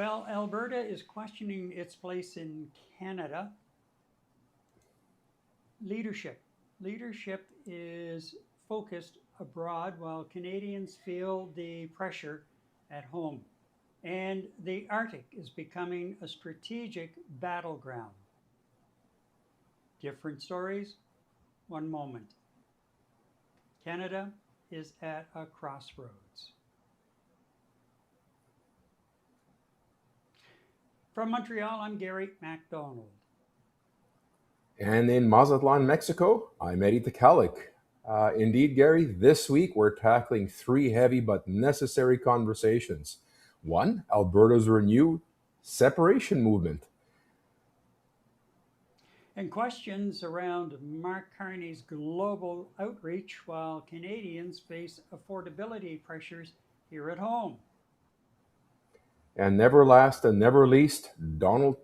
Well, Alberta is questioning its place in Canada. Leadership. Leadership is focused abroad while Canadians feel the pressure at home. And the Arctic is becoming a strategic battleground. Different stories, one moment. Canada is at a crossroads. From Montreal, I'm Gary MacDonald. And in Mazatlan, Mexico, I'm Eddie Tekalik. Indeed, Gary, this week we're tackling three heavy but necessary conversations. One, Alberta's renewed separation movement. And questions around Mark Carney's global outreach while Canadians face affordability pressures here at home. And never last and never least, Donald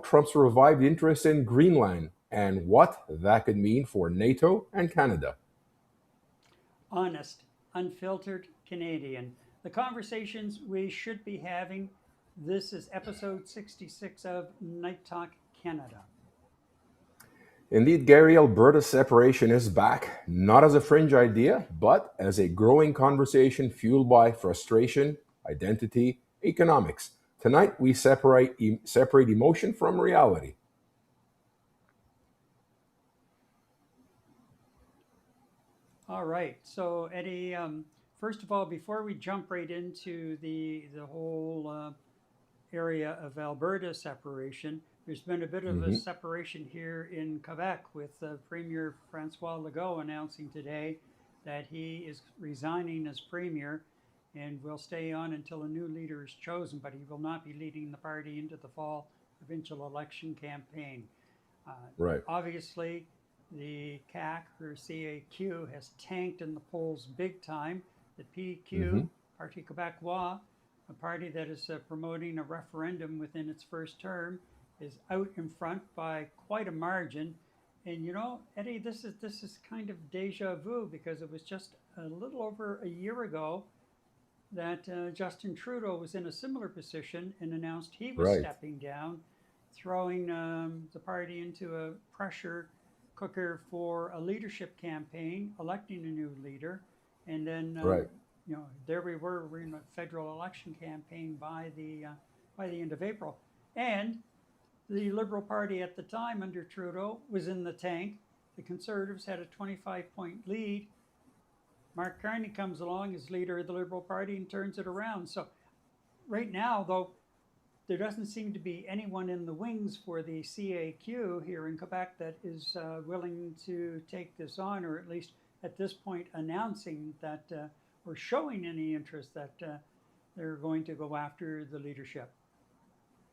Trump's revived interest in Greenland and what that could mean for NATO and Canada. Honest, unfiltered Canadian. The conversations we should be having. This is episode 66 of Night Talk Canada. Indeed, Gary, Alberta's separation is back, not as a fringe idea, but as a growing conversation fueled by frustration, identity, economics. Tonight, we separate emotion from reality. All right. So, Eddie, first of all, before we jump right into the whole area of Alberta separation, there's been a bit of a Mhm. separation here in Quebec with Premier Francois Legault announcing today that he is resigning as premier and will stay on until a new leader is chosen, but he will not be leading the party into the fall provincial election campaign. Uh, Right. Obviously, the CAQ or CAQ has tanked in the polls big time. The PQ, hmm Parti Québécois, a party that is promoting a referendum within its first term, is out in front by quite a margin. And you know, Eddie, this is kind of deja vu because it was just a little over a year ago that Justin Trudeau was in a similar position and announced he was Right. stepping down, throwing the party into a pressure cooker for a leadership campaign, electing a new leader, and then Right. there we're in a federal election campaign by the end of April, and the Liberal Party at the time under Trudeau was in the tank. The Conservatives had a 25-point lead. Mark Carney comes along as leader of the Liberal Party and turns it around. So right now, though, there doesn't seem to be anyone in the wings for the CAQ here in Quebec that is willing to take this on, or at least at this point announcing that or showing any interest that they're going to go after the leadership.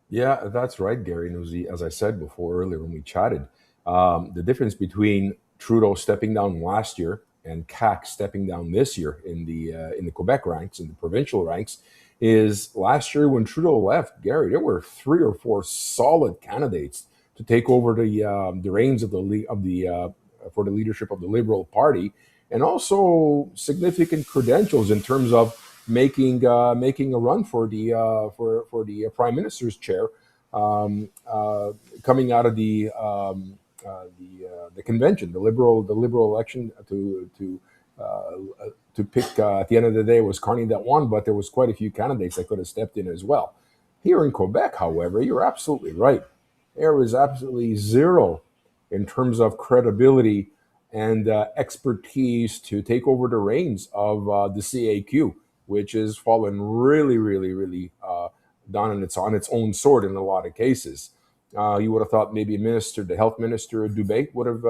Yeah, that's right, Gary. And it was as I said before earlier when we chatted, the difference between Trudeau stepping down last year and CAC stepping down this year in the Quebec ranks, in the provincial ranks, is last year when Trudeau left, Gary, there were three or four solid candidates to take over the reins of the for the leadership of the Liberal Party, and also significant credentials in terms of making a run for the Prime Minister's chair, coming out of the convention, the liberal election to pick. At the end of the day, it was Carney that won, but there was quite a few candidates that could have stepped in as well. Here in Quebec, however, you're absolutely right. There is absolutely zero in terms of credibility and expertise to take over the reins of the CAQ, which has fallen really, really, really down on its own sword in a lot of cases. You would have thought maybe the health minister Dubé would have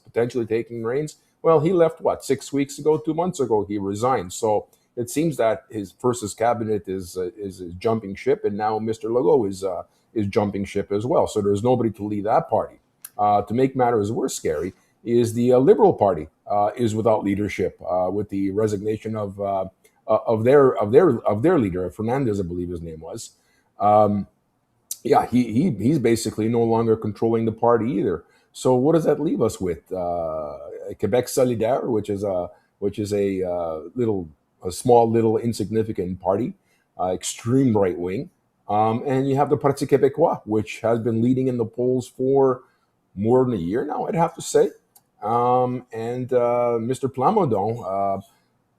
potentially taken reins. Well, he left 6 weeks ago, 2 months ago. He resigned. So it seems that his cabinet is jumping ship, and now Mr. Legault is jumping ship as well. So there's nobody to lead that party. To make matters worse, scary is the Liberal Party is without leadership with the resignation of their leader, Fernandez, I believe his name was. Um, yeah, he's basically no longer controlling the party either. So what does that leave us with? Quebec Solidaire, which is a small little insignificant party, extreme right wing. And you have the Parti Québécois, which has been leading in the polls for more than a year now, I'd have to say. And Mr. Plamondon,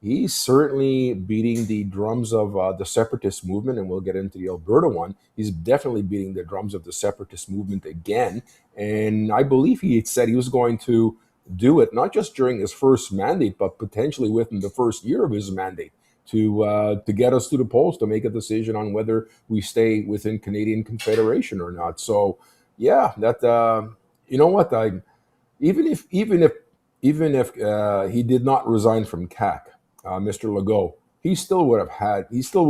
he's certainly beating the drums of the separatist movement, and we'll get into the Alberta one. He's definitely beating the drums of the separatist movement again. And I believe he had said he was going to do it not just during his first mandate, but potentially within the first year of his mandate to get us to the polls to make a decision on whether we stay within Canadian Confederation or not. So, yeah, that you know what, even if he did not resign from CAC, Mr. Legault, he still would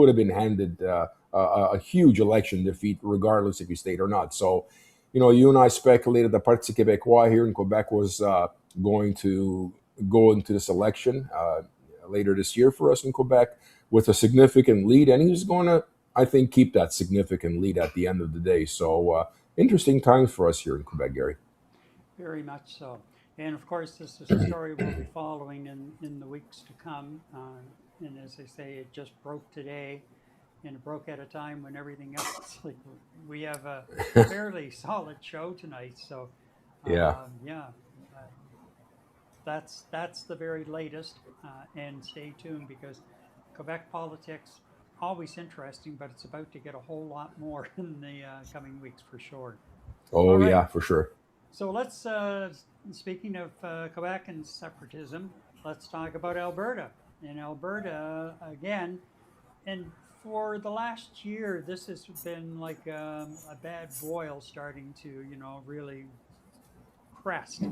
have been handed a huge election defeat, regardless if he stayed or not. So, you and I speculated the Parti Québécois here in Quebec was going to go into this election later this year for us in Quebec with a significant lead, and he's going to, I think, keep that significant lead at the end of the day. So, interesting times for us here in Quebec, Gary. Very much so. And of course, this is a story we'll be following in the weeks to come. And as I say, it just broke today, and it broke at a time when everything else, like we have a fairly solid show tonight. So, Yeah. yeah, uh, that's the very latest. And stay tuned because Quebec politics always interesting, but it's about to get a whole lot more in the coming weeks for sure. All Oh, right. yeah, for sure. So let's, speaking of Quebec and separatism, let's talk about Alberta. In Alberta, again, and for the last year, this has been like a bad boil starting to, really crest.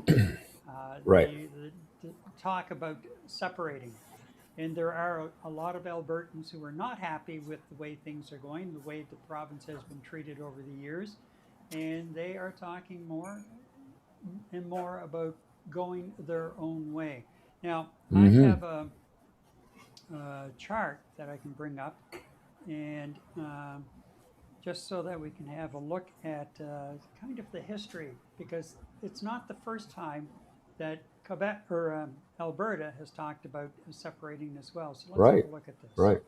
Uh, Right. the, the talk about separating. And there are a lot of Albertans who are not happy with the way things are going, the way the province has been treated over the years. And they are talking more and more about going their own way. Now, I Hmm. have a chart that I can bring up, and just so that we can have a look at kind of the history, because it's not the first time that Quebec or Alberta has talked about separating as well. So let's have Right. a look at this. Right.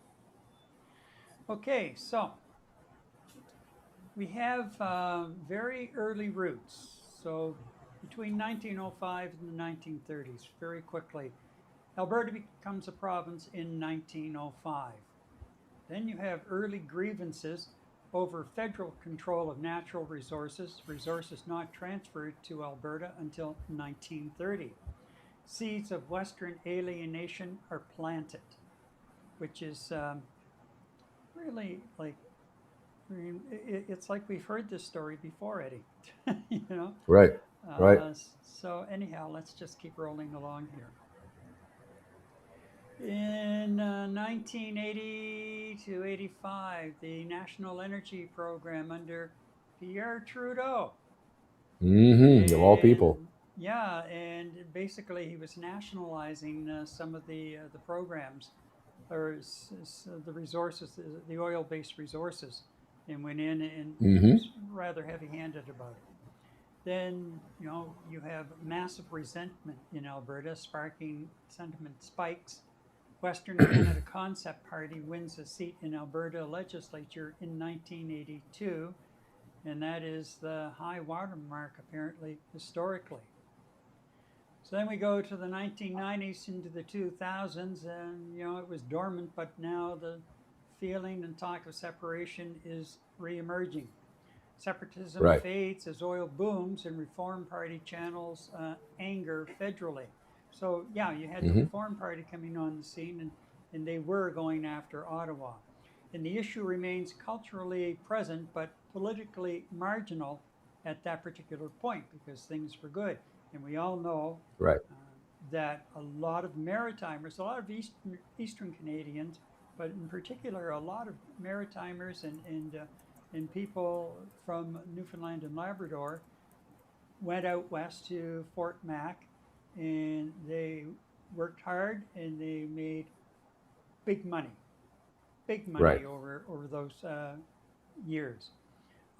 Okay, so we have very early roots. So between 1905 and the 1930s, very quickly, Alberta becomes a province in 1905. Then you have early grievances over federal control of natural resources, resources not transferred to Alberta until 1930. Seeds of Western alienation are planted, which is really like, I mean, it's like we've heard this story before, Eddie. you know. Right. Right. So anyhow, let's just keep rolling along here. In 1980 to 85, the National Energy Program under Pierre Trudeau. Of all people. And yeah, and basically he was nationalizing some of the programs or the resources, the oil-based resources, and went in and Hmm. was rather heavy-handed about it. Then you have massive resentment in Alberta, sparking sentiment spikes. Western Canada Concept Party wins a seat in Alberta legislature in 1982, and that is the high watermark apparently historically. So then we go to the 1990s into the 2000s, and it was dormant, but now the feeling and talk of separation is re-emerging. Separatism Right. fades as oil booms and Reform Party channels anger federally. So yeah, you had the Hmm. Reform Party coming on the scene, and they were going after Ottawa. And the issue remains culturally present, but politically marginal at that particular point because things were good. And we all know Right. uh, that a lot of Maritimers, a lot of Eastern Canadians, but in particular a lot of Maritimers and people from Newfoundland and Labrador went out west to Fort Mac, and they worked hard and they made big money, big Right. money over those years.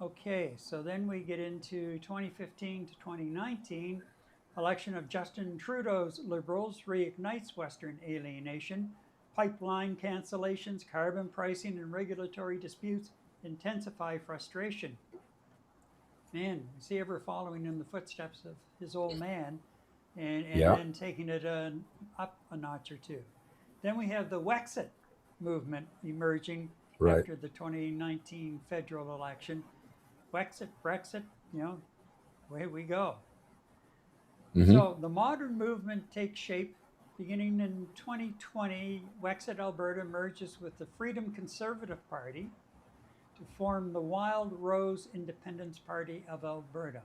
Okay, so then we get into 2015 to 2019. Election of Justin Trudeau's Liberals reignites Western alienation. Pipeline cancellations, carbon pricing, and regulatory disputes intensify frustration. Man, is he ever following in the footsteps of his old man and Yeah. then taking it up a notch or two? Then we have the Wexit movement emerging Right. after the 2019 federal election. Wexit, Brexit, away we go. Hmm. So the modern movement takes shape beginning in 2020. Wexit Alberta merges with the Freedom Conservative Party to form the Wild Rose Independence Party of Alberta,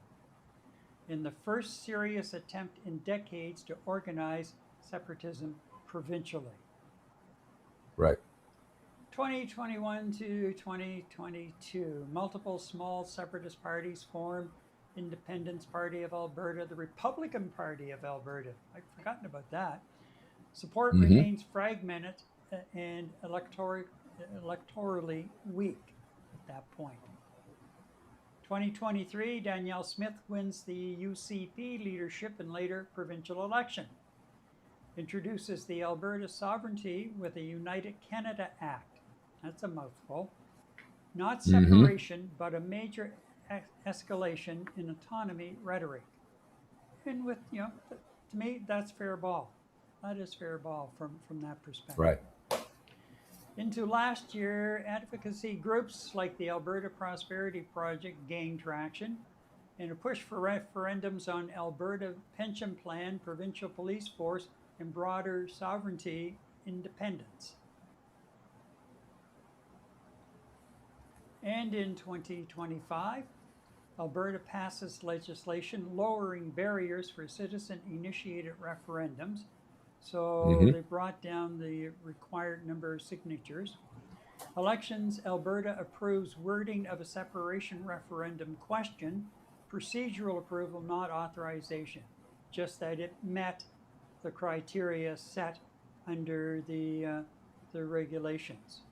in the first serious attempt in decades to organize separatism provincially. Right. 2021 to 2022, multiple small separatist parties formed Independence Party of Alberta, the Republican Party of Alberta. I'd forgotten about that. Support Hmm. remains fragmented and electorally weak at that point. 2023, Danielle Smith wins the UCP leadership in later provincial election. Introduces the Alberta Sovereignty with a United Canada Act. That's a mouthful. Not Hmm. separation, but a major escalation in autonomy rhetoric. And with, to me, that's fair ball. That is fair ball from that perspective. Right. Into last year, advocacy groups like the Alberta Prosperity Project gained traction, and a push for referendums on Alberta pension plan, provincial police force, and broader sovereignty independence. And in 2025, Alberta passes legislation lowering barriers for citizen-initiated referendums. So Hmm. they brought down the required number of signatures. Elections, Alberta approves wording of a separation referendum question, procedural approval, not authorization, just that it met the criteria set under the regulations.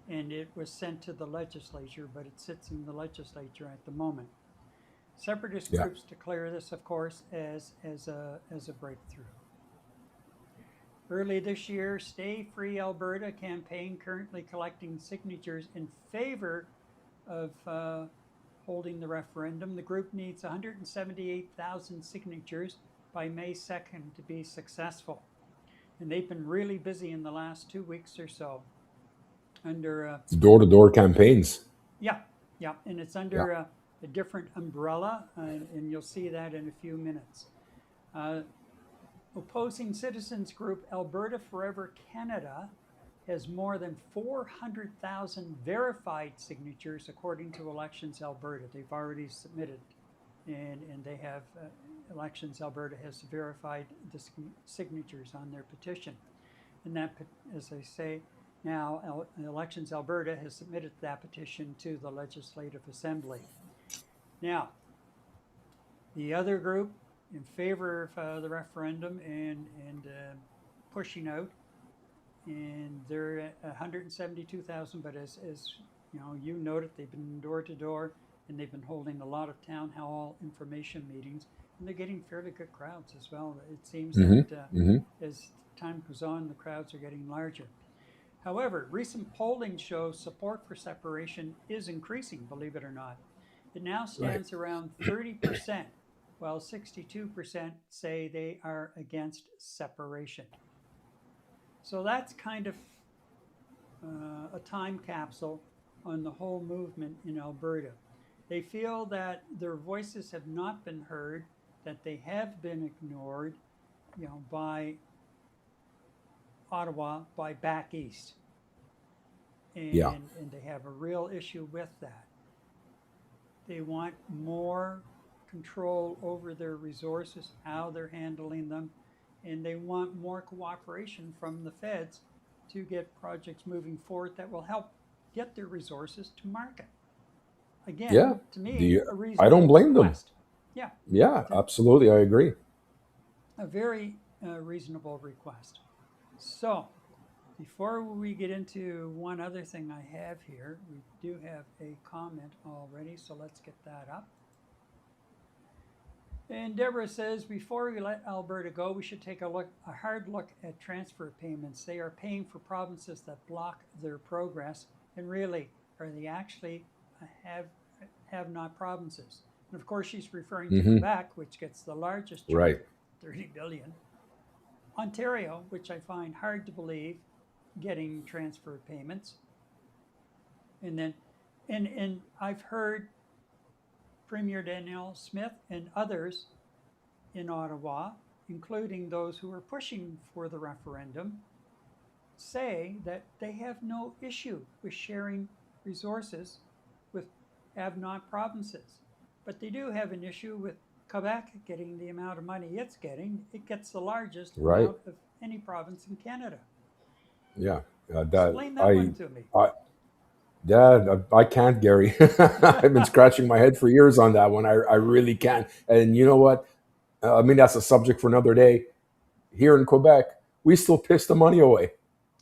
And it was sent to the legislature, but it sits in the legislature at the moment. Separatist Yeah. groups declare this, of course, as a breakthrough. Early this year, Stay Free Alberta campaign currently collecting signatures in favor of holding the referendum. The group needs 178,000 signatures by May 2nd to be successful. And they've been really busy in the last 2 weeks or so. Under Door-to-door campaigns. yeah, and it's Yeah. under a different umbrella, and you'll see that in a few minutes. Opposing citizens group Alberta Forever Canada has more than 400,000 verified signatures according to Elections Alberta. They've already submitted, and they have Elections Alberta has verified the signatures on their petition. And that, as I say, now Elections Alberta has submitted that petition to the Legislative Assembly. Now, the other group in favor of the referendum and pushing out, and they're at 172,000, but as you noted, they've been door to door, and they've been holding a lot of town hall information meetings, and they're getting fairly good crowds as well. It seems Hmm. that Hmm. as time goes on, the crowds are getting larger. However, recent polling shows support for separation is increasing, believe it or not. It now Right. stands around 30%, while 62% say they are against separation. So that's kind of a time capsule on the whole movement in Alberta. They feel that their voices have not been heard, that they have been ignored, by Ottawa, by back east. Yeah. And they have a real issue with that. They want more control over their resources, how they're handling them, and they want more cooperation from the feds to get projects moving forward that will help get their resources to market. Again, Yeah. to me, a I reasonable don't blame them. request. Yeah, Yeah, absolutely. I agree. a very reasonable request. So, before we get into one other thing I have here, we do have a comment already, so let's get that up. And Deborah says, before we let Alberta go, we should take a hard look at transfer payments. They are paying for provinces that block their progress. And really, are the actually have not provinces. And of course, she's referring to Hmm. Quebec, which gets the largest chunk, Right. 30 billion. Ontario, which I find hard to believe, getting transfer payments. And then, and I've heard Premier Danielle Smith and others in Ottawa, including those who are pushing for the referendum, say that they have no issue with sharing resources with have not provinces. But they do have an issue with Quebec getting the amount of money it's getting. It gets the largest Right. amount of any province in Canada. Yeah. That Explain that one to me. I Yeah, I can't, Gary. I've been scratching my head for years on that one. I really can't. And you know what? I mean, that's a subject for another day. Here in Quebec, we still piss the money away.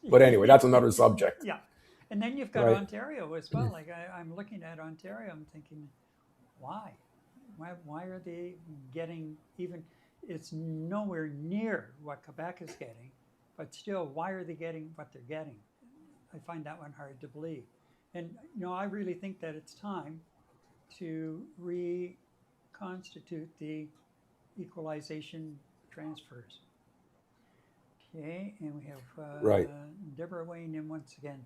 But anyway, that's another subject, Yeah. And then you've got right? Ontario as well. Like I'm looking at Ontario, I'm thinking, why? Why are they getting even? It's nowhere near what Quebec is getting, but still, why are they getting what they're getting? I find that one hard to believe. And I really think that it's time to reconstitute the equalization transfers. Okay, and we have Right. Deborah weighing in once again.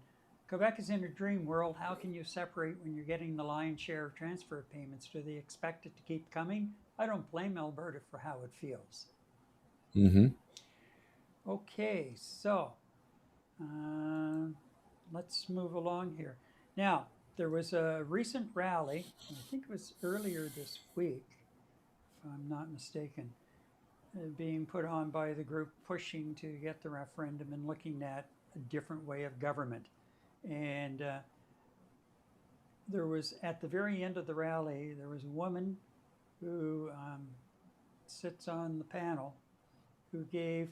Quebec is in a dream world. How can you separate when you're getting the lion's share of transfer payments? Do they expect it to keep coming? I don't blame Alberta for how it feels. Hmm. Okay, so let's move along here. Now, there was a recent rally, I think it was earlier this week, if I'm not mistaken, being put on by the group pushing to get the referendum and looking at a different way of government. And there was, at the very end of the rally, there was a woman who sits on the panel who gave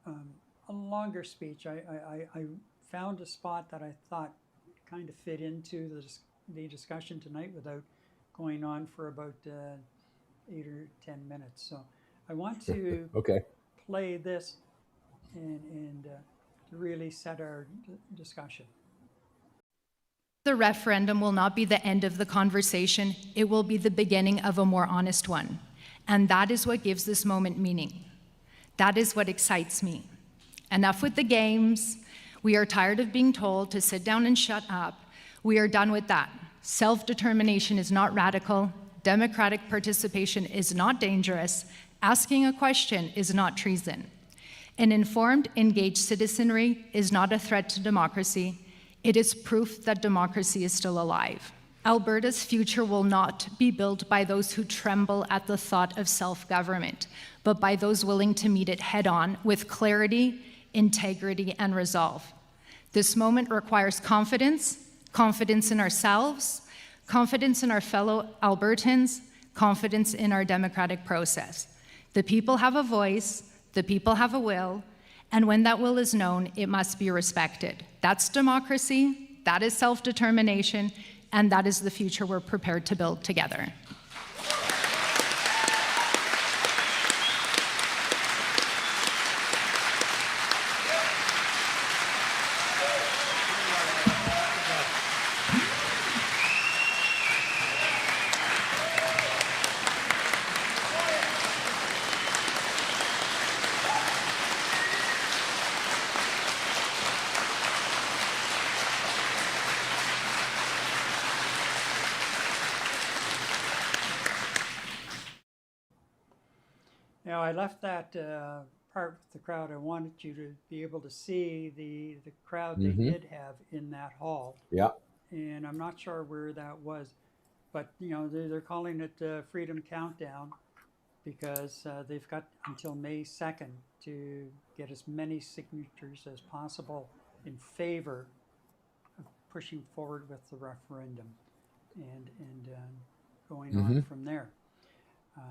a longer speech. I found a spot that I thought kind of fit into the discussion tonight without going on for about 8 or 10 minutes. So I want to Okay. play this and to really set our discussion. The referendum will not be the end of the conversation. It will be the beginning of a more honest one. And that is what gives this moment meaning. That is what excites me. Enough with the games. We are tired of being told to sit down and shut up. We are done with that. Self-determination is not radical. Democratic participation is not dangerous. Asking a question is not treason. An informed, engaged citizenry is not a threat to democracy. It is proof that democracy is still alive. Alberta's future will not be built by those who tremble at the thought of self-government, but by those willing to meet it head-on with clarity, integrity, and resolve. This moment requires confidence, confidence in ourselves, confidence in our fellow Albertans, confidence in our democratic process. The people have a voice, the people have a will, and when that will is known, it must be respected. That's democracy, that is self-determination, and that is the future we're prepared to build together. Now, I left that part with the crowd. I wanted you to be able to see the crowd they did have in that hall. Yeah. And I'm not sure where that was, but they're calling it Freedom Countdown because they've got until May 2nd to get as many signatures as possible in favor of pushing forward with the referendum and going on from there.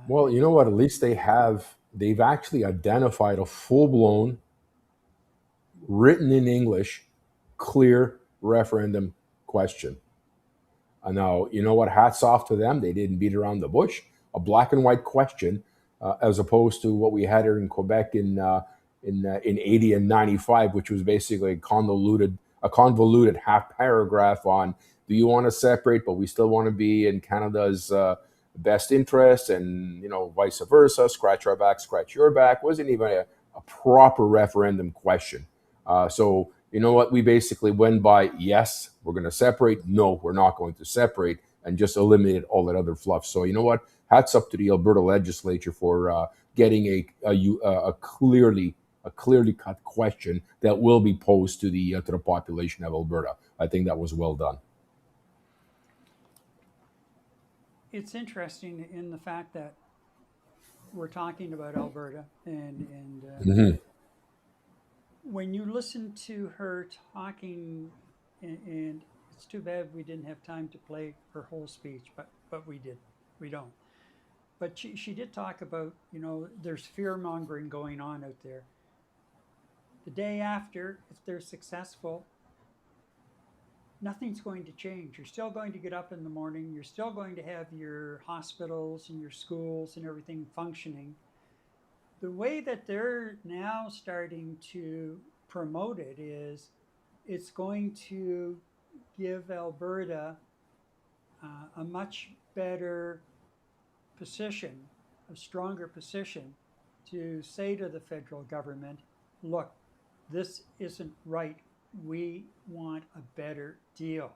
Well, you know what? At least they've actually identified a full-blown, written in English, clear referendum question. Now, you know what? Hats off to them. They didn't beat around the bush. A black and white question, as opposed to what we had here in Quebec in 80 and 95, which was basically a convoluted half paragraph on do you want to separate, but we still want to be in Canada's best interest, and vice versa, scratch our back, scratch your back? Wasn't even a proper referendum question. So you know what? We basically went by, yes, we're going to separate. No, we're not going to separate, and just eliminated all that other fluff. So you know what? Hats up to the Alberta legislature for getting a clearly cut question that will be posed to the population of Alberta. I think that was well done. It's interesting in the fact that we're talking about Alberta, and when you listen to her talking, and it's too bad we didn't have time to play her whole speech, but we did. We don't. But she did talk about, there's fear mongering going on out there. The day after, if they're successful, nothing's going to change. You're still going to get up in the morning. You're still going to have your hospitals and your schools and everything functioning. The way that they're now starting to promote it is it's going to give Alberta a much better position, a stronger position to say to the federal government, look, this isn't right. We want a better deal.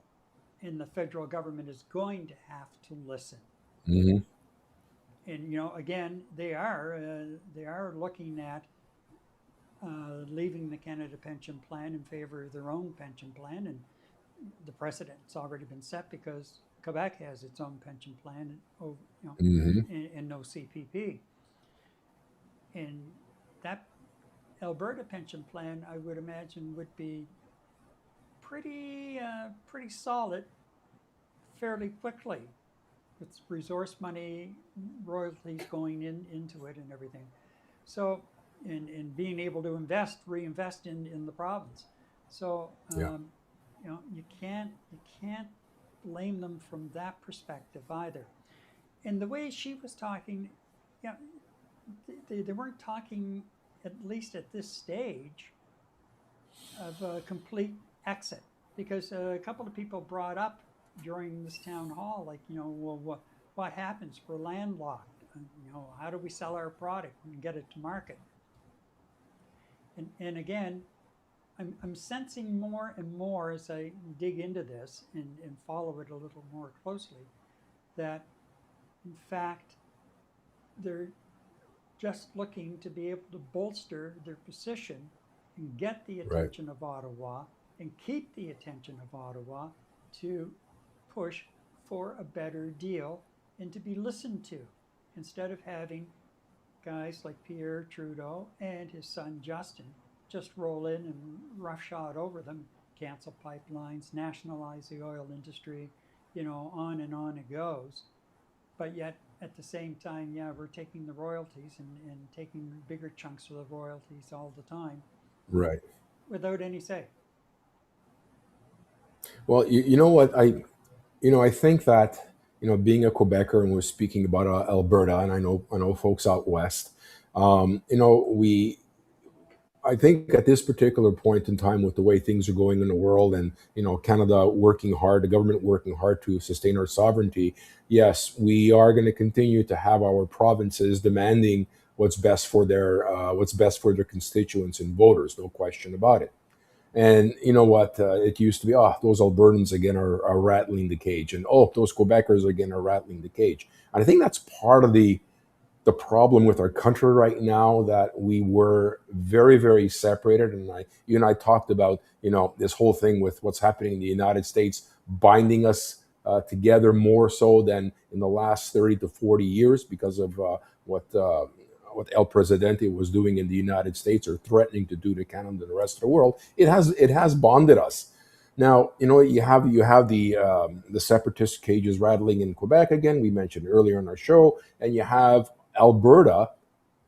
And the federal government is going to have to listen. Mm-hmm. And, again, they are looking at leaving the Canada pension plan in favor of their own pension plan. And the precedent's already been set because Quebec has its own pension plan and no CPP. And that Alberta pension plan, I would imagine, would be pretty solid fairly quickly, with resource money, royalties going into it and everything. So, and being able to reinvest in the province. So, you can't blame them from that perspective either. And the way she was talking, they weren't talking, at least at this stage, of a complete exit, because a couple of people brought up during this town hall, like, well, what happens? We're landlocked. How do we sell our product and get it to market? And again, I'm sensing more and more as I dig into this and follow it a little more closely, that in fact they're just looking to be able to bolster their position and get the attention of Ottawa and keep the attention of Ottawa to push for a better deal and to be listened to, instead of having guys like Pierre Trudeau and his son Justin just roll in and roughshod over them, cancel pipelines, nationalize the oil industry, on and on it goes. But yet, at the same time, we're taking the royalties and taking bigger chunks of the royalties all the time. Right. Without any say. Well, you know what? I think that, being a Quebecer, and we're speaking about Alberta, and I know folks out west, I think at this particular point in time, with the way things are going in the world, and Canada working hard, the government working hard to sustain our sovereignty, yes, we are going to continue to have our provinces demanding what's best for their constituents and voters, no question about it. And you know what? It used to be, those Albertans again are rattling the cage, and those Quebecers again are rattling the cage. And I think that's part of the problem with our country right now, that we were very, very separated. And you and I talked about, this whole thing with what's happening in the United States binding us together more so than in the last 30 to 40 years because of what El Presidente was doing in the United States, or threatening to do to Canada and the rest of the world. It has bonded us. Now, you have the separatist cages rattling in Quebec again. We mentioned earlier in our show, and you have Alberta.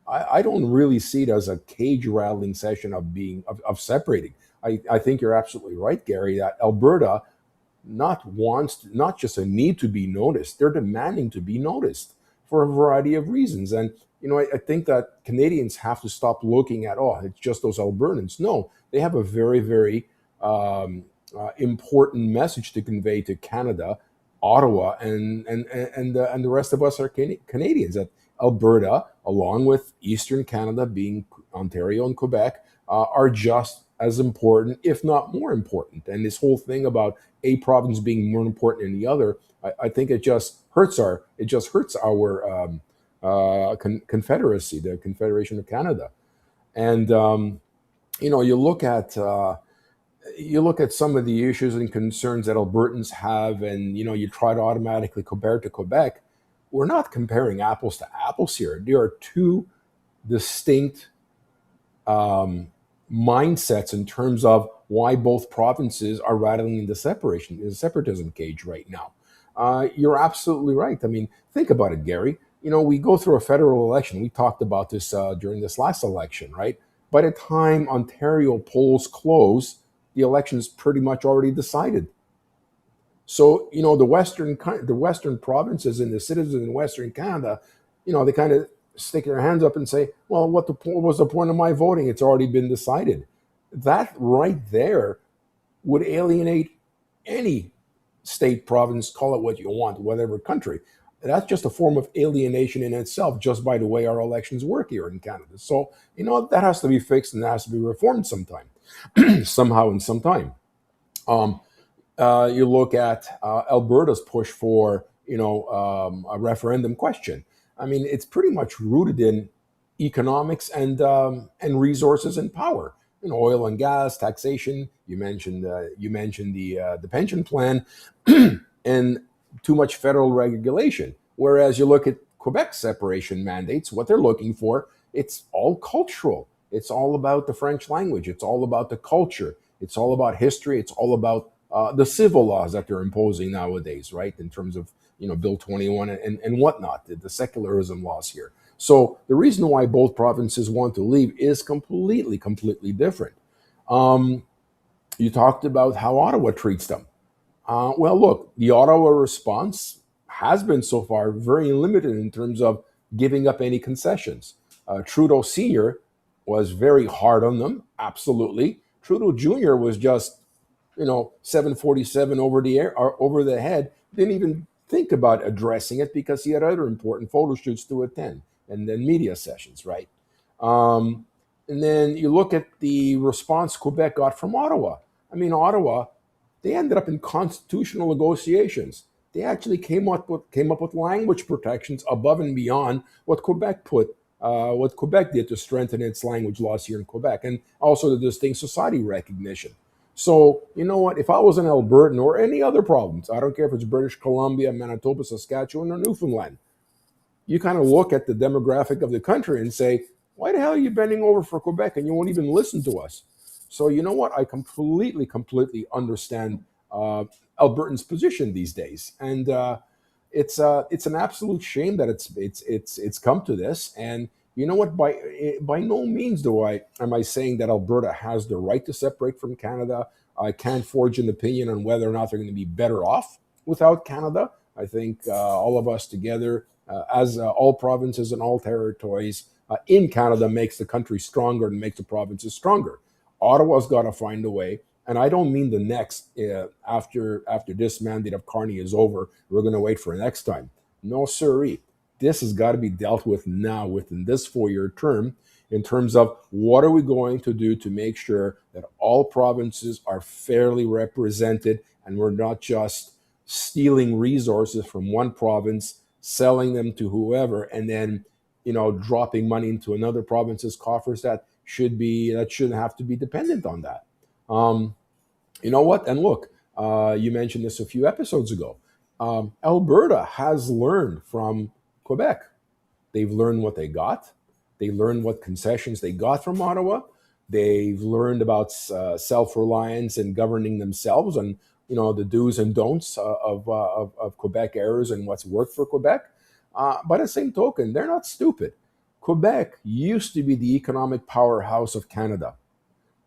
I don't really see it as a cage rattling session of separating. I think you're absolutely right, Gary, that Alberta not just a need to be noticed, they're demanding to be noticed for a variety of reasons. And I think that Canadians have to stop looking at, it's just those Albertans. No, they have a very, very important message to convey to Canada, Ottawa, and the rest of us are Canadians. That Alberta, along with Eastern Canada, being Ontario and Quebec, are just as important, if not more important. And this whole thing about a province being more important than the other, I think it just hurts our confederacy, the Confederation of Canada. And you look at some of the issues and concerns that Albertans have, and you try to automatically compare to Quebec. We're not comparing apples to apples here. There are two distinct mindsets in terms of why both provinces are rattling in the separatism cage right now. You're absolutely right. I mean, think about it, Gary. We go through a federal election. We talked about this during this last election, right? By the time Ontario polls close, the election is pretty much already decided. So, the Western provinces and the citizens in Western Canada, they kind of stick their hands up and say, well, what was the point of my voting? It's already been decided. That right there would alienate any state, province, call it what you want, whatever country. That's just a form of alienation in itself, just by the way our elections work here in Canada. So, that has to be fixed and that has to be reformed sometime, somehow and sometime. You look at Alberta's push for, a referendum question. I mean, it's pretty much rooted in economics and resources and power. Oil and gas, taxation. You mentioned the pension plan, and too much federal regulation. Whereas you look at Quebec's separation mandates, what they're looking for, it's all cultural. It's all about the French language. It's all about the culture. It's all about history. It's all about the civil laws that they're imposing nowadays, right? In terms of, Bill 21 and whatnot, the secularism laws here. So the reason why both provinces want to leave is completely different. You talked about how Ottawa treats them. Well, look, the Ottawa response has been so far very limited in terms of giving up any concessions. Trudeau Sr. was very hard on them, absolutely. Trudeau Jr. was just, 747 over the head, didn't even think about addressing it because he had other important photo shoots to attend and then media sessions, right? And then you look at the response Quebec got from Ottawa. I mean, Ottawa, they ended up in constitutional negotiations. They actually came up with language protections above and beyond what Quebec did to strengthen its language laws here in Quebec, and also the distinct society recognition. So, you know what? If I was an Albertan or any other province, I don't care if it's British Columbia, Manitoba, Saskatchewan, or Newfoundland, you kind of look at the demographic of the country and say, why the hell are you bending over for Quebec and you won't even listen to us? So, you know what? I completely understand Albertans' position these days, and it's an absolute shame that it's come to this. And you know what? By no means am I saying that Alberta has the right to separate from Canada. I can't forge an opinion on whether or not they're going to be better off without Canada. I think all of us together, as all provinces and all territories in Canada, makes the country stronger and makes the provinces stronger. Ottawa's got to find a way. And I don't mean the next, after this mandate of Carney is over, we're going to wait for next time. No, sirree. This has got to be dealt with now within this 4-year term in terms of what are we going to do to make sure that all provinces are fairly represented and we're not just stealing resources from one province, selling them to whoever, and then, dropping money into another province's coffers that shouldn't have to be dependent on that. You know what? And look, you mentioned this a few episodes ago. Alberta has learned from Quebec. They've learned what they got. They learned what concessions they got from Ottawa. They've learned about self-reliance and governing themselves, and the do's and don'ts of Quebec errors and what's worked for Quebec. By the same token, they're not stupid. Quebec used to be the economic powerhouse of Canada.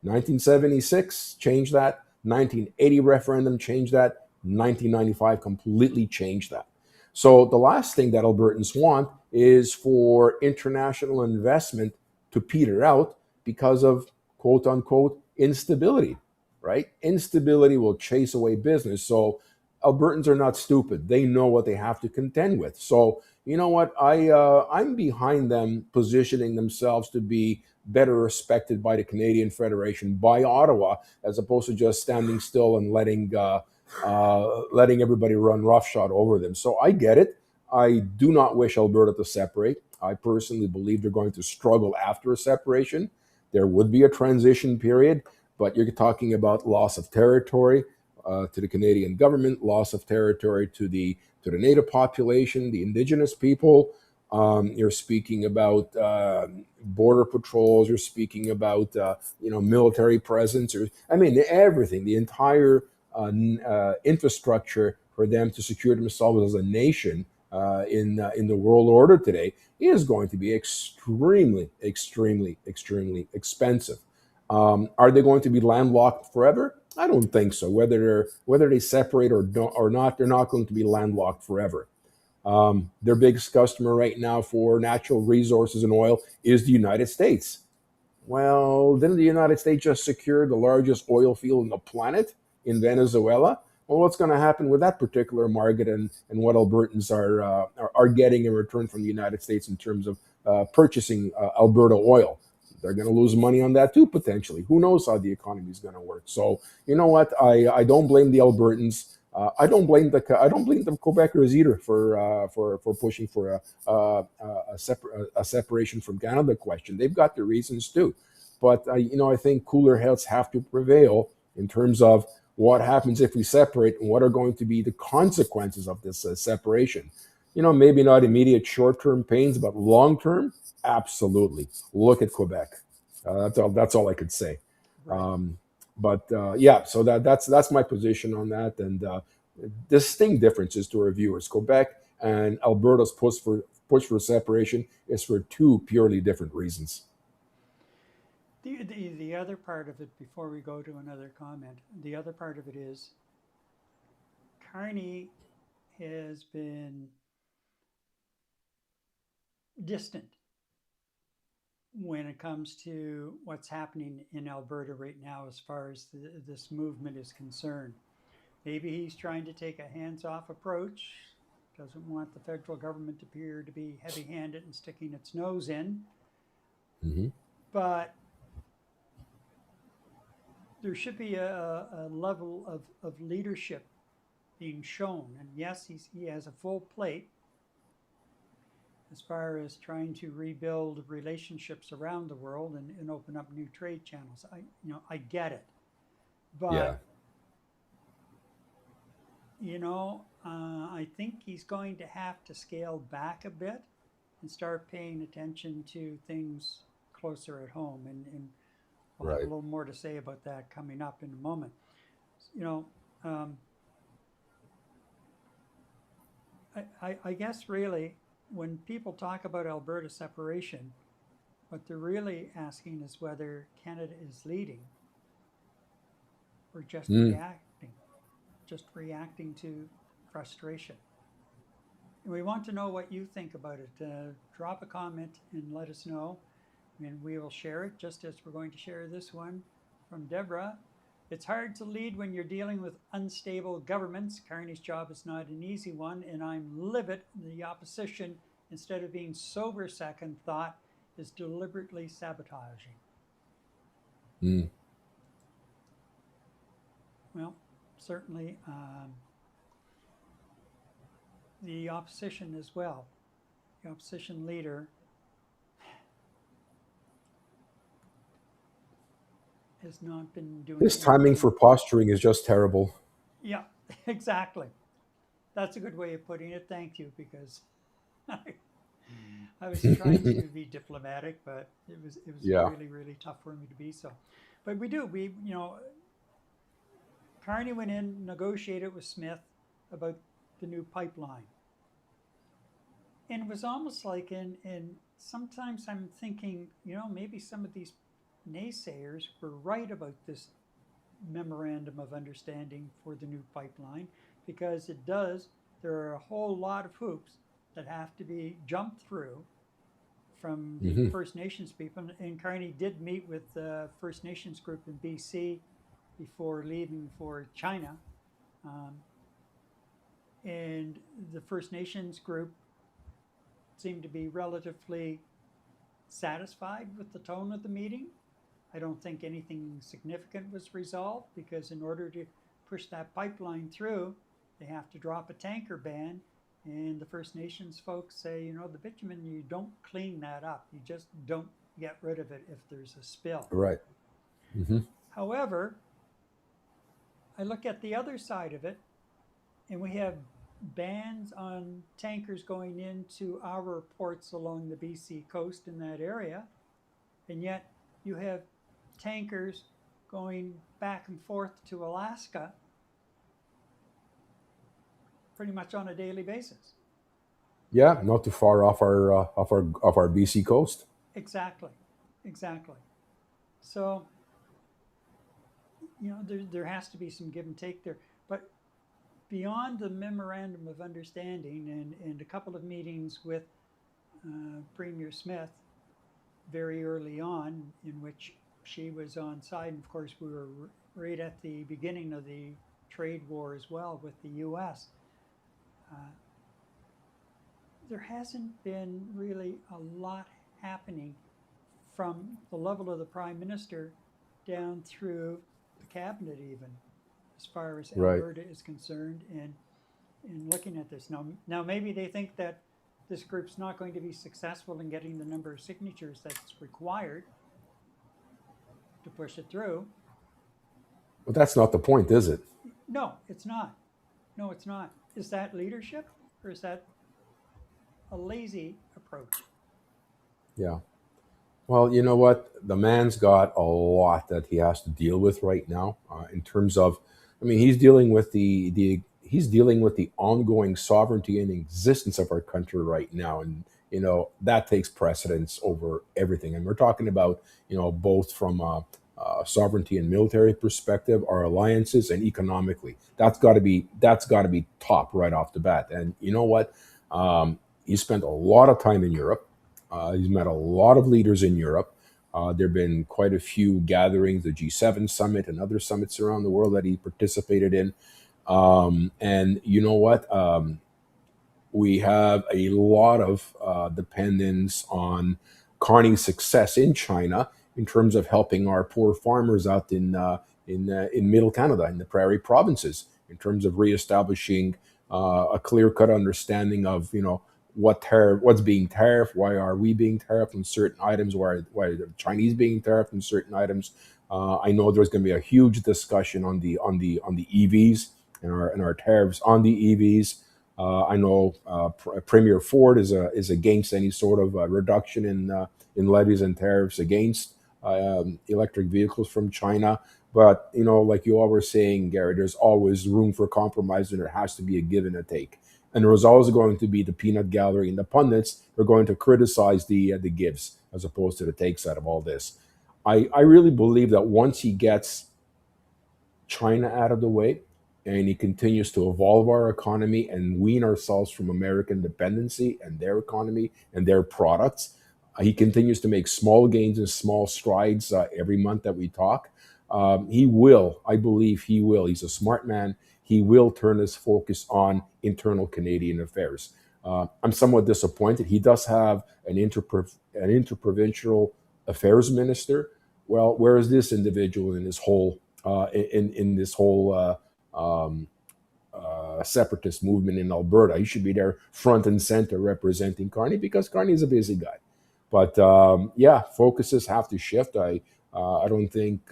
1976 changed that. 1980 referendum changed that. 1995 completely changed that. So the last thing that Albertans want is for international investment to peter out because of quote unquote instability. right? Instability will chase away business. So Albertans are not stupid. They know what they have to contend with. So you know what? I'm behind them positioning themselves to be better respected by the Canadian Federation, by Ottawa, as opposed to just standing still and letting everybody run roughshod over them. So I get it. I do not wish Alberta to separate. I personally believe they're going to struggle after a separation. There would be a transition period, but you're talking about loss of territory to the Canadian government, loss of territory to the native population, the indigenous people. You're speaking about border patrols. You're speaking about military presence. Or I mean everything. The entire infrastructure for them to secure themselves as a nation in the world order today is going to be extremely, extremely, extremely expensive. Are they going to be landlocked forever? I don't think so. Whether they separate or not, they're not going to be landlocked forever. Their biggest customer right now for natural resources and oil is the United States. Well, didn't the United States just secure the largest oil field on the planet in Venezuela? Well, what's going to happen with that particular market and what Albertans are getting in return from the United States in terms of purchasing Alberta oil? They're going to lose money on that too, potentially. Who knows how the economy is going to work? So, you know what? I don't blame the Albertans. I don't blame the Quebecers either for pushing for a separation from Canada question. They've got their reasons too, but I think cooler heads have to prevail in terms of what happens if we separate and what are going to be the consequences of this separation. Maybe not immediate short-term pains, but long-term, absolutely. Look at Quebec. That's all I could say. Right. Yeah, so that's my position on that. And distinct differences to our viewers. Quebec and Alberta's push for separation is for two purely different reasons. The other part of it, before we go to another comment, the other part of it is Carney has been distant when it comes to what's happening in Alberta right now as far as this movement is concerned. Maybe he's trying to take a hands-off approach, doesn't want the federal government to appear to be heavy-handed and sticking its nose in. Mm-hmm. But there should be a level of leadership being shown. And yes, he has a full plate as far as trying to rebuild relationships around the world and open up new trade channels. I get it. But, Yeah. I think he's going to have to scale back a bit and start paying attention to things closer at home. And we'll have a little more to say about that coming up in a moment. I guess really when people talk about Alberta separation, what they're really asking is whether Canada is leading or just reacting to frustration. And we want to know what you think about it. Drop a comment and let us know, and we will share it, just as we're going to share this one from Deborah. It's hard to lead when you're dealing with unstable governments. Carney's job is not an easy one, and I'm livid the opposition, instead of being sober second thought, is deliberately sabotaging. Well, certainly the opposition as well. The opposition leader has not been doing His timing for posturing is just terrible. Yeah, exactly. That's a good way of putting it. Thank you, because I was trying to be diplomatic, but it was really, really tough for me to be so. But Carney went in, negotiated with Smith about the new pipeline. And it was almost like, and sometimes I'm thinking, maybe some of these naysayers were right about this memorandum of understanding for the new pipeline, because there are a whole lot of hoops that have to be jumped through from the First Nations people. And Carney did meet with the First Nations group in BC before leaving for China. And the First Nations group seemed to be relatively satisfied with the tone of the meeting. I don't think anything significant was resolved, because in order to push that pipeline through, they have to drop a tanker ban. And the First Nations folks say, you know, the bitumen, you don't clean that up. You just don't get rid of it if there's a spill. Right. Mm-hmm. However, I look at the other side of it, and we have bans on tankers going into our ports along the BC coast in that area, and yet you have tankers going back and forth to Alaska pretty much on a daily basis. Yeah, not too far off our BC coast. Exactly. So, you know, there has to be some give and take there. But beyond the memorandum of understanding and a couple of meetings with Premier Smith very early on, in which she was on side, and of course we were right at the beginning of the trade war as well with the US, there hasn't been really a lot happening from the level of the Prime Minister down through the cabinet, even as far as Right. Alberta is concerned, and in looking at this. Now maybe they think that this group's not going to be successful in getting the number of signatures that's required to push it through. But that's not the point, is it? No, it's not. No, it's not. Is that leadership, or is that a lazy approach? Yeah. Well, you know what? The man's got a lot that he has to deal with right now. In terms of, I mean, he's dealing with he's dealing with the ongoing sovereignty and existence of our country right now, and you know that takes precedence over everything. And we're talking about, you know, both from sovereignty and military perspective, our alliances, and economically. That's got to be top right off the bat. And you know what? He spent a lot of time in Europe. He's met a lot of leaders in Europe. There have been quite a few gatherings, the G7 summit and other summits around the world that he participated in. And you know what? We have a lot of dependence on Carney's success in China in terms of helping our poor farmers out in Middle Canada, in the prairie provinces, in terms of reestablishing a clear-cut understanding of, you know, what's being tariffed, why are we being tariffed on certain items, why are the Chinese being tariffed on certain items. I know there's going to be a huge discussion on the EVs and our tariffs on the EVs. I know Premier Ford is against any sort of reduction in levies and tariffs against electric vehicles from China. But you know, like you all were saying, Gary, there's always room for compromise, and there has to be a give and a take. And there was always going to be the peanut gallery, and the pundits are going to criticize the gives as opposed to the takes out of all this. I really believe that once he gets China out of the way, and he continues to evolve our economy and wean ourselves from American dependency and their economy and their products, he continues to make small gains and small strides every month that we talk. He will, I believe he will. He's a smart man. He will turn his focus on internal Canadian affairs. I'm somewhat disappointed. He does have an interprovincial affairs minister. Well, where is this individual in this whole separatist movement in Alberta? He should be there front and center representing Carney, because Carney is a busy guy. But yeah, focuses have to shift. I don't think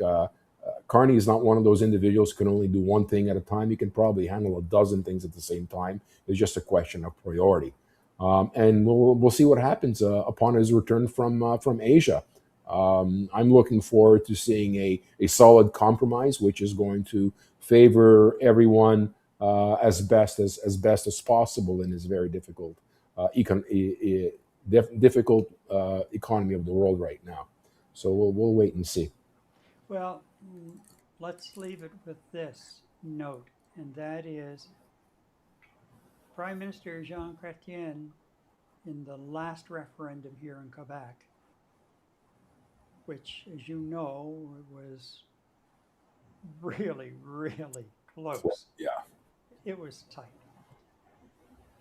Carney is not one of those individuals who can only do one thing at a time. He can probably handle a dozen things at the same time. It's just a question of priority. And we'll see what happens upon his return from Asia. I'm looking forward to seeing a solid compromise, which is going to favor everyone as best as possible in this very difficult economy of the world right now. So we'll wait and see. Well, let's leave it with this note, and that is Prime Minister Jean Chrétien, in the last referendum here in Quebec, which, as you know, was really, really close. Yeah. It was tight.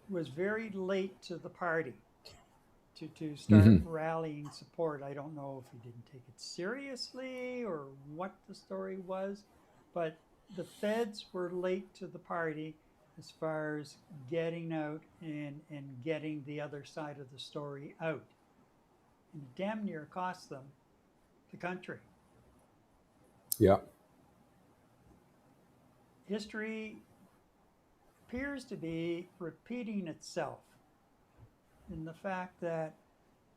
Was very late to the party to start Hmm. rallying support. I don't know if he didn't take it seriously or what the story was, but the feds were late to the party as far as getting out and getting the other side of the story out. And it damn near cost them the country. Yeah. History appears to be repeating itself in the fact that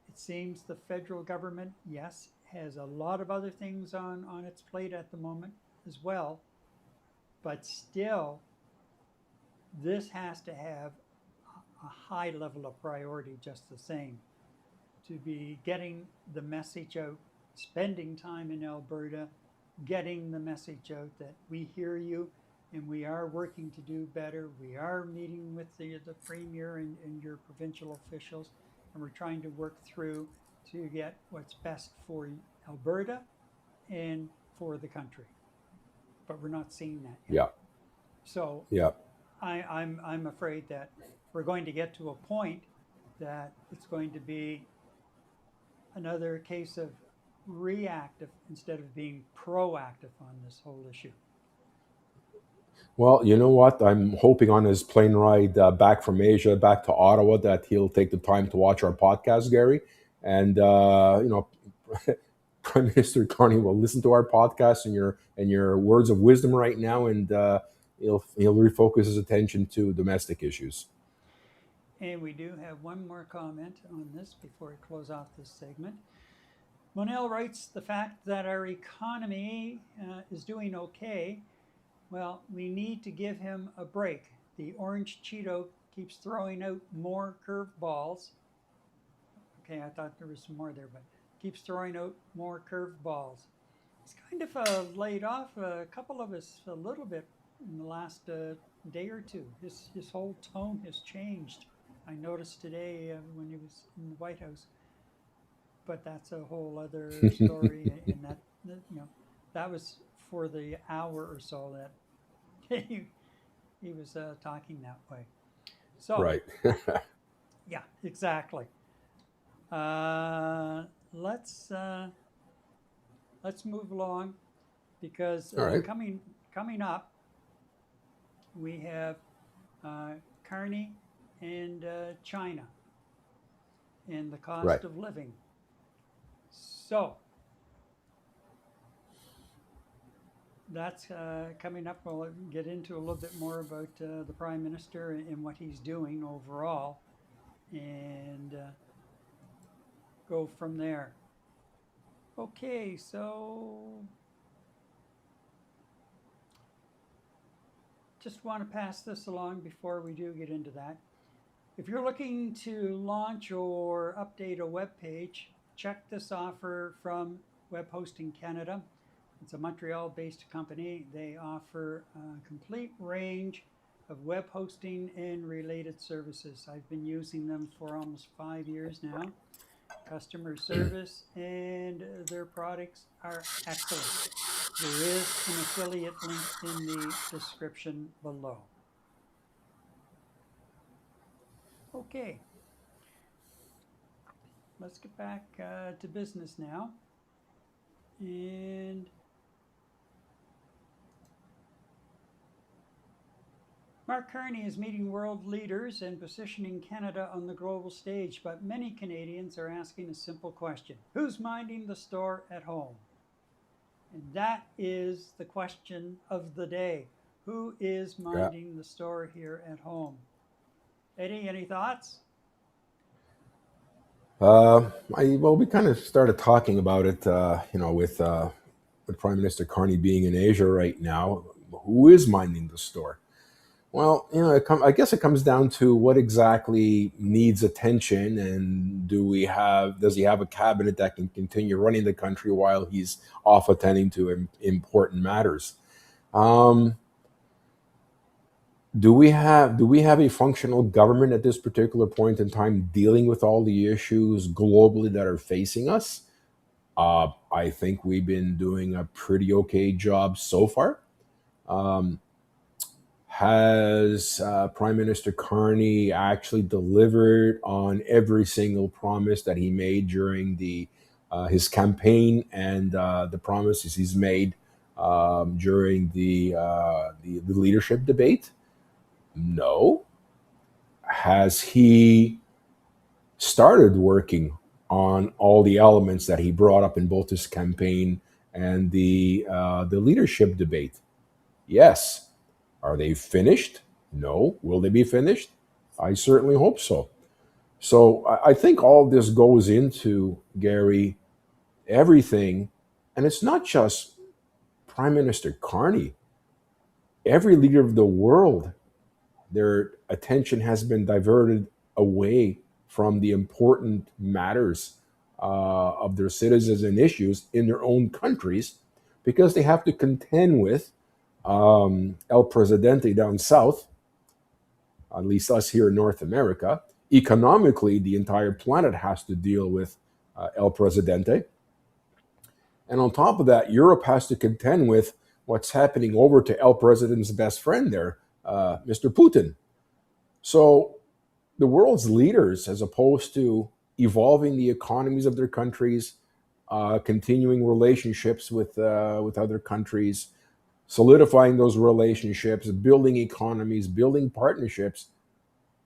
it seems the federal government, yes, has a lot of other things on its plate at the moment as well, but still, this has to have a high level of priority just the same to be getting the message out, spending time in Alberta, getting the message out that we hear you and we are working to do better. We are meeting with the premier and your provincial officials, and we're trying to work through to get what's best for Alberta and for the country. But we're not seeing that yet. Yeah. So Yeah. I'm afraid that we're going to get to a point that it's going to be another case of reactive instead of being proactive on this whole issue. Well, you know what? I'm hoping on his plane ride back from Asia, back to Ottawa, that he'll take the time to watch our podcast, Gary. And Prime Minister Carney will listen to our podcast and your words of wisdom right now, and he'll refocus his attention to domestic issues. And we do have one more comment on this before we close off this segment. Monel writes, the fact that our economy is doing okay, well, we need to give him a break. The orange Cheeto keeps throwing out more curved balls. Okay, I thought there was some more there, but keeps throwing out more curved balls. He's kind of laid off a couple of us a little bit in the last day or two. His whole tone has changed. I noticed today when he was in the White House. But that's a whole other story, and that was for the hour or so that he was talking that way. So Right. yeah, exactly. Let's move along because All right. coming up we have Carney and China and the cost Right. of living. So that's coming up. We'll get into a little bit more about the Prime Minister and what he's doing overall, and go from there. Okay, so just want to pass this along before we do get into that. If you're looking to launch or update a web page, check this offer from Web Hosting Canada. It's a Montreal-based company. They offer a complete range of web hosting and related services. I've been using them for almost 5 years now. Customer service and their products are excellent. There is an affiliate link in the description below. Okay, let's get back to business now. And Mark Carney is meeting world leaders and positioning Canada on the global stage, but many Canadians are asking a simple question. Who's minding the store at home? And that is the question of the day. Who is minding the store here at home? Eddie, any thoughts? Well, we kind of started talking about it, with Prime Minister Carney being in Asia right now. Who is minding the store? Well, I guess it comes down to what exactly needs attention, and does he have a cabinet that can continue running the country while he's off attending to important matters? Do we have a functional government at this particular point in time dealing with all the issues globally that are facing us? I think we've been doing a pretty okay job so far. Um, has Prime Minister Carney actually delivered on every single promise that he made during the his campaign and the promises he's made during the leadership debate? No. Has he started working on all the elements that he brought up in both his campaign and the leadership debate? Yes. Are they finished? No. Will they be finished? I certainly hope so. So I think all this goes into, Gary, everything, and it's not just Prime Minister Carney. Every leader of the world, their attention has been diverted away from the important matters of their citizens and issues in their own countries because they have to contend with El Presidente down south, at least us here in North America. Economically, the entire planet has to deal with El Presidente. And on top of that, Europe has to contend with what's happening over to El President's best friend there, Mr. Putin. So the world's leaders, as opposed to evolving the economies of their countries, continuing relationships with other countries, solidifying those relationships, building economies, building partnerships,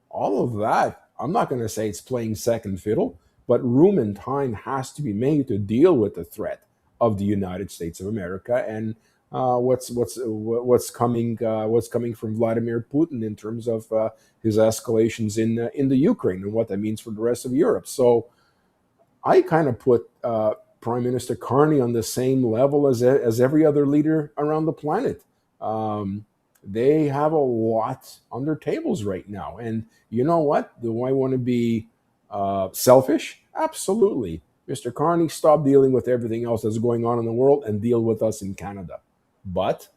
all of that, I'm not going to say it's playing second fiddle, but room and time has to be made to deal with the threat of the United States of America and what's coming from Vladimir Putin in terms of his escalations in the Ukraine and what that means for the rest of Europe. So I kind of put Prime Minister Carney on the same level as every other leader around the planet. They have a lot on their tables right now. And you know what? Do I want to be selfish? Absolutely. Mr. Carney, stop dealing with everything else that's going on in the world and deal with us in Canada. But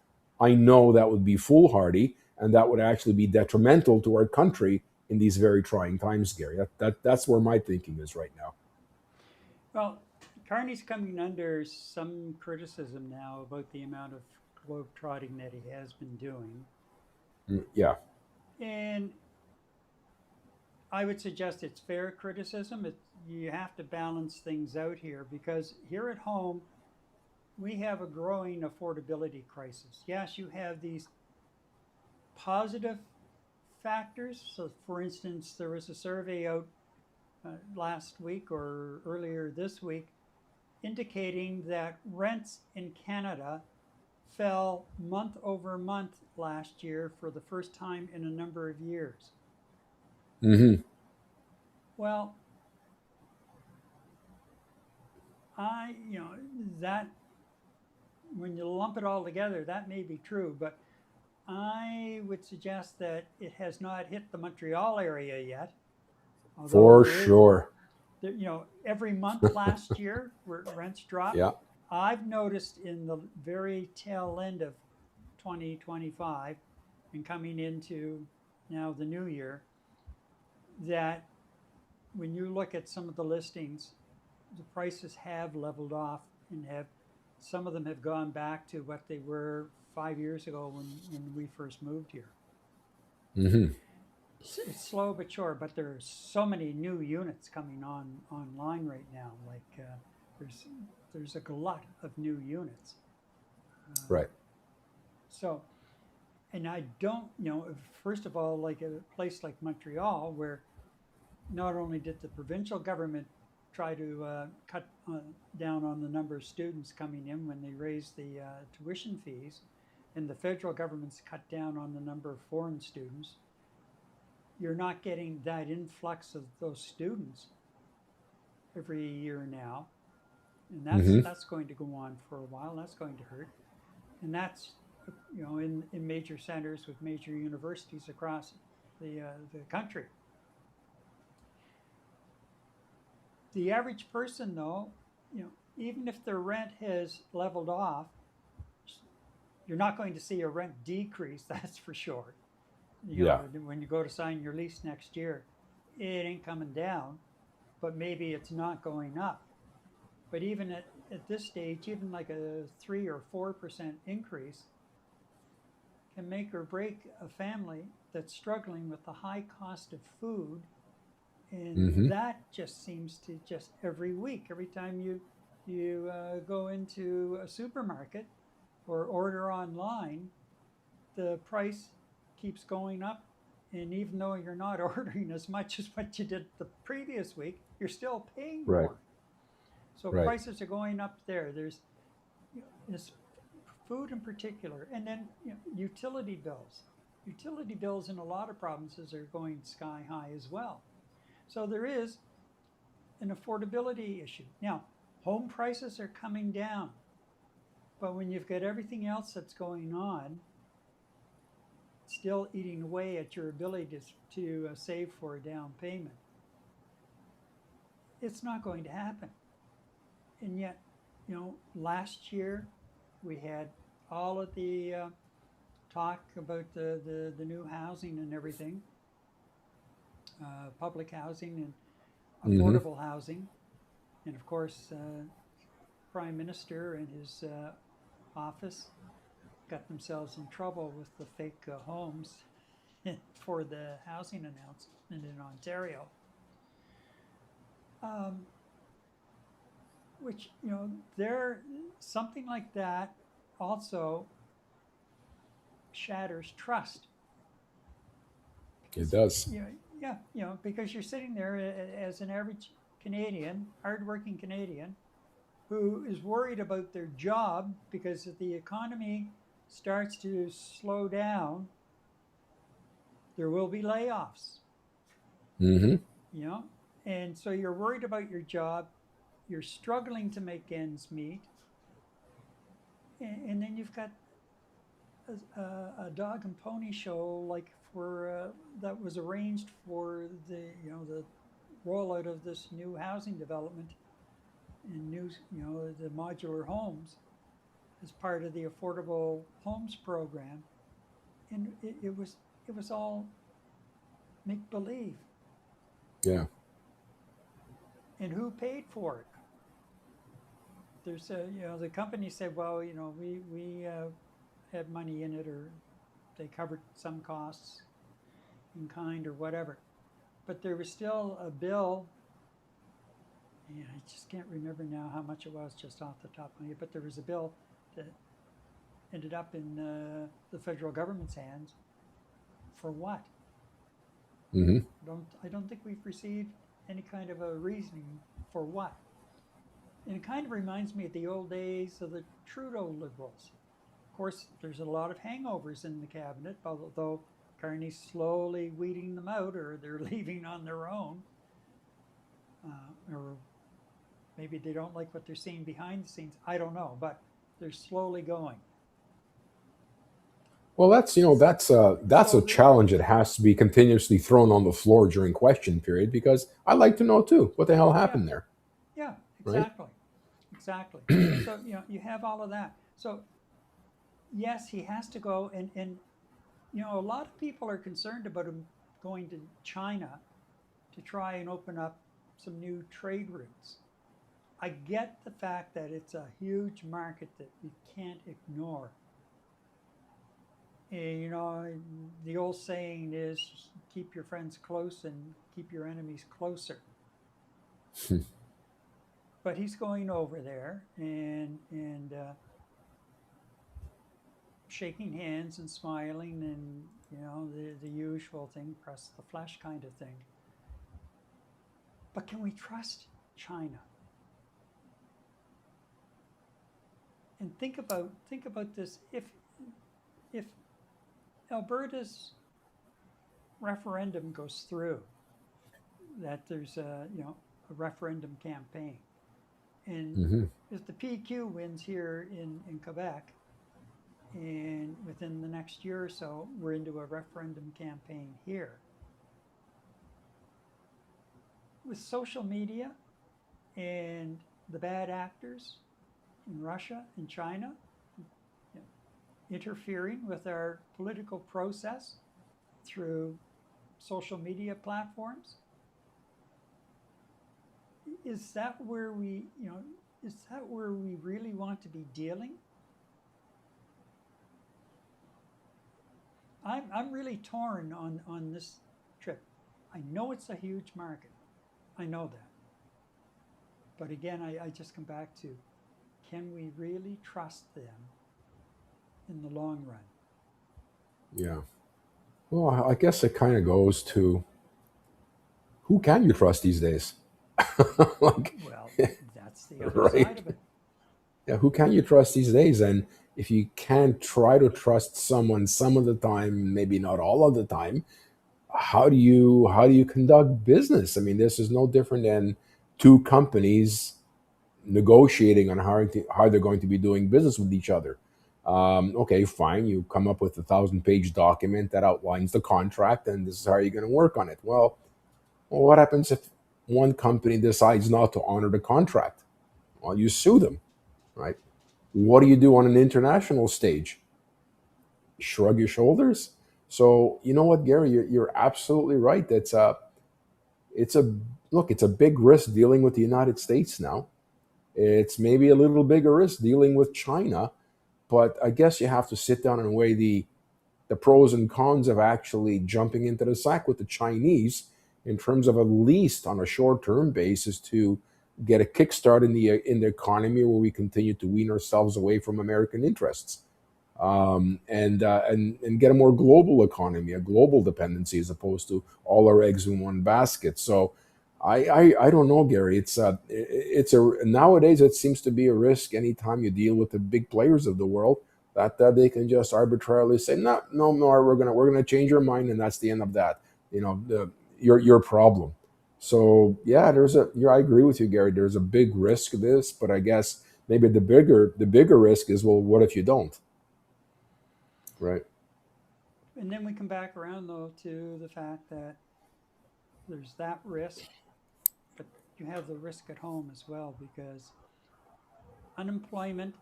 I know that would be foolhardy and that would actually be detrimental to our country in these very trying times, Gary. That's where my thinking is right now. Well, Carney's coming under some criticism now about the amount of globe trotting that he has been doing. Yeah. And I would suggest it's fair criticism. You have to balance things out here because here at home, we have a growing affordability crisis. Yes, you have these positive factors. So, for instance, there was a survey out last week or earlier this week indicating that rents in Canada fell month over month last year for the first time in a number of years. Mm-hmm. Well, that when you lump it all together, that may be true, but I would suggest that it has not hit the Montreal area yet. For sure. Every month last year where rents dropped. Yeah. I've noticed in the very tail end of 2025 and coming into now the new year that when you look at some of the listings, the prices have leveled off and some of them have gone back to what they were 5 years ago when we first moved here. Mm-hmm. It's slow but sure, but there's so many new units coming online right now. Like there's a glut of new units. Right. So, and I don't, first of all, like a place like Montreal, where not only did the provincial government try to cut down on the number of students coming in when they raised the tuition fees, and the federal government's cut down on the number of foreign students, you're not getting that influx of those students every year now. And that's going to go on for a while. That's going to hurt. And that's, in major centers with major universities across the country. The average person, though, even if their rent has leveled off, you're not going to see a rent decrease, that's for sure. When you go to sign your lease next year, it ain't coming down, but maybe it's not going up. But even at this stage, even like a 3 or 4% increase can make or break a family that's struggling with the high cost of food. And that just seems to just every week, every time you go into a supermarket or order online, the price keeps going up. And even though you're not ordering as much as what you did the previous week, you're still paying Right. more. So Right. prices are going up there. There's this food in particular, and then utility bills. Utility bills in a lot of provinces are going sky high as well. So there is an affordability issue. Now, home prices are coming down, but when you've got everything else that's going on, still eating away at your ability to save for a down payment, it's not going to happen. And yet, last year we had all of the talk about the new housing and everything, public housing and affordable housing. And of course, Prime Minister and his office got themselves in trouble with the fake homes for the housing announcement in Ontario. Which, there, something like that also shatters trust. It does. Yeah, because you're sitting there as an average Canadian, hardworking Canadian, who is worried about their job because if the economy starts to slow down, there will be layoffs. And so you're worried about your job, you're struggling to make ends meet, and then you've got a dog and pony show like for that was arranged for the rollout of this new housing development and the modular homes as part of the affordable homes program, and it was all make believe. Yeah. And who paid for it? There's the company said, well, we had money in it, or they covered some costs in kind or whatever, but there was still a bill. I just can't remember now how much it was just off the top of my head, but there was a bill that ended up in the federal government's hands. For what? I don't think we've received any kind of a reasoning for what. And it kind of reminds me of the old days of the Trudeau Liberals. Of course, there's a lot of hangovers in the cabinet, although Carney's slowly weeding them out, or they're leaving on their own. Or maybe they don't like what they're seeing behind the scenes. I don't know, but they're slowly going. Well, that's a challenge that has to be continuously thrown on the floor during question period, because I'd like to know too what the hell happened there. Yeah, Right? exactly. So you have all of that. So yes, he has to go, and a lot of people are concerned about him going to China to try and open up some new trade routes. I get the fact that it's a huge market that we can't ignore. And, the old saying is, keep your friends close and keep your enemies closer. But he's going over there and shaking hands and smiling and, the usual thing, press the flesh kind of thing. But can we trust China? And think about this. If Alberta's referendum goes through, that there's a referendum campaign, and if the PQ wins here in Quebec, and within the next year or so we're into a referendum campaign here, with social media and the bad actors in Russia and China interfering with our political process through social media platforms, is that where we is that where we really want to be dealing? I'm really torn on this trip. I know it's a huge market. I know that. But again, I just come back to, can we really trust them in the long run? Yeah. Well, I guess it kind of goes to who can you trust these days? Like, Well, that's the other side right? of it. Yeah, who can you trust these days? And if you can't try to trust someone some of the time, maybe not all of the time, how do you conduct business? I mean, this is no different than two companies negotiating on how they're going to be doing business with each other. Okay, fine. You come up with 1,000-page document that outlines the contract, and this is how you're going to work on it. Well, what happens if one company decides not to honor the contract? Well, you sue them, right? What do you do on an international stage? Shrug your shoulders. So you know what, Gary, you're absolutely right. It's a look. It's a big risk dealing with the United States now. It's maybe a little bigger risk dealing with China, but I guess you have to sit down and weigh the pros and cons of actually jumping into the sack with the Chinese in terms of at least on a short-term basis to get a kickstart in the economy where we continue to wean ourselves away from American interests, and get a more global economy, a global dependency as opposed to all our eggs in one basket. So I don't know, Gary. It's a nowadays it seems to be a risk anytime you deal with the big players of the world that they can just arbitrarily say no, no, no, we're gonna change your mind, and that's the end of that. Your problem. So yeah, I agree with you, Gary. There's a big risk of this, but I guess maybe the bigger risk is, well, what if you don't? Right. And then we come back around, though, to the fact that there's that risk, but you have the risk at home as well, because unemployment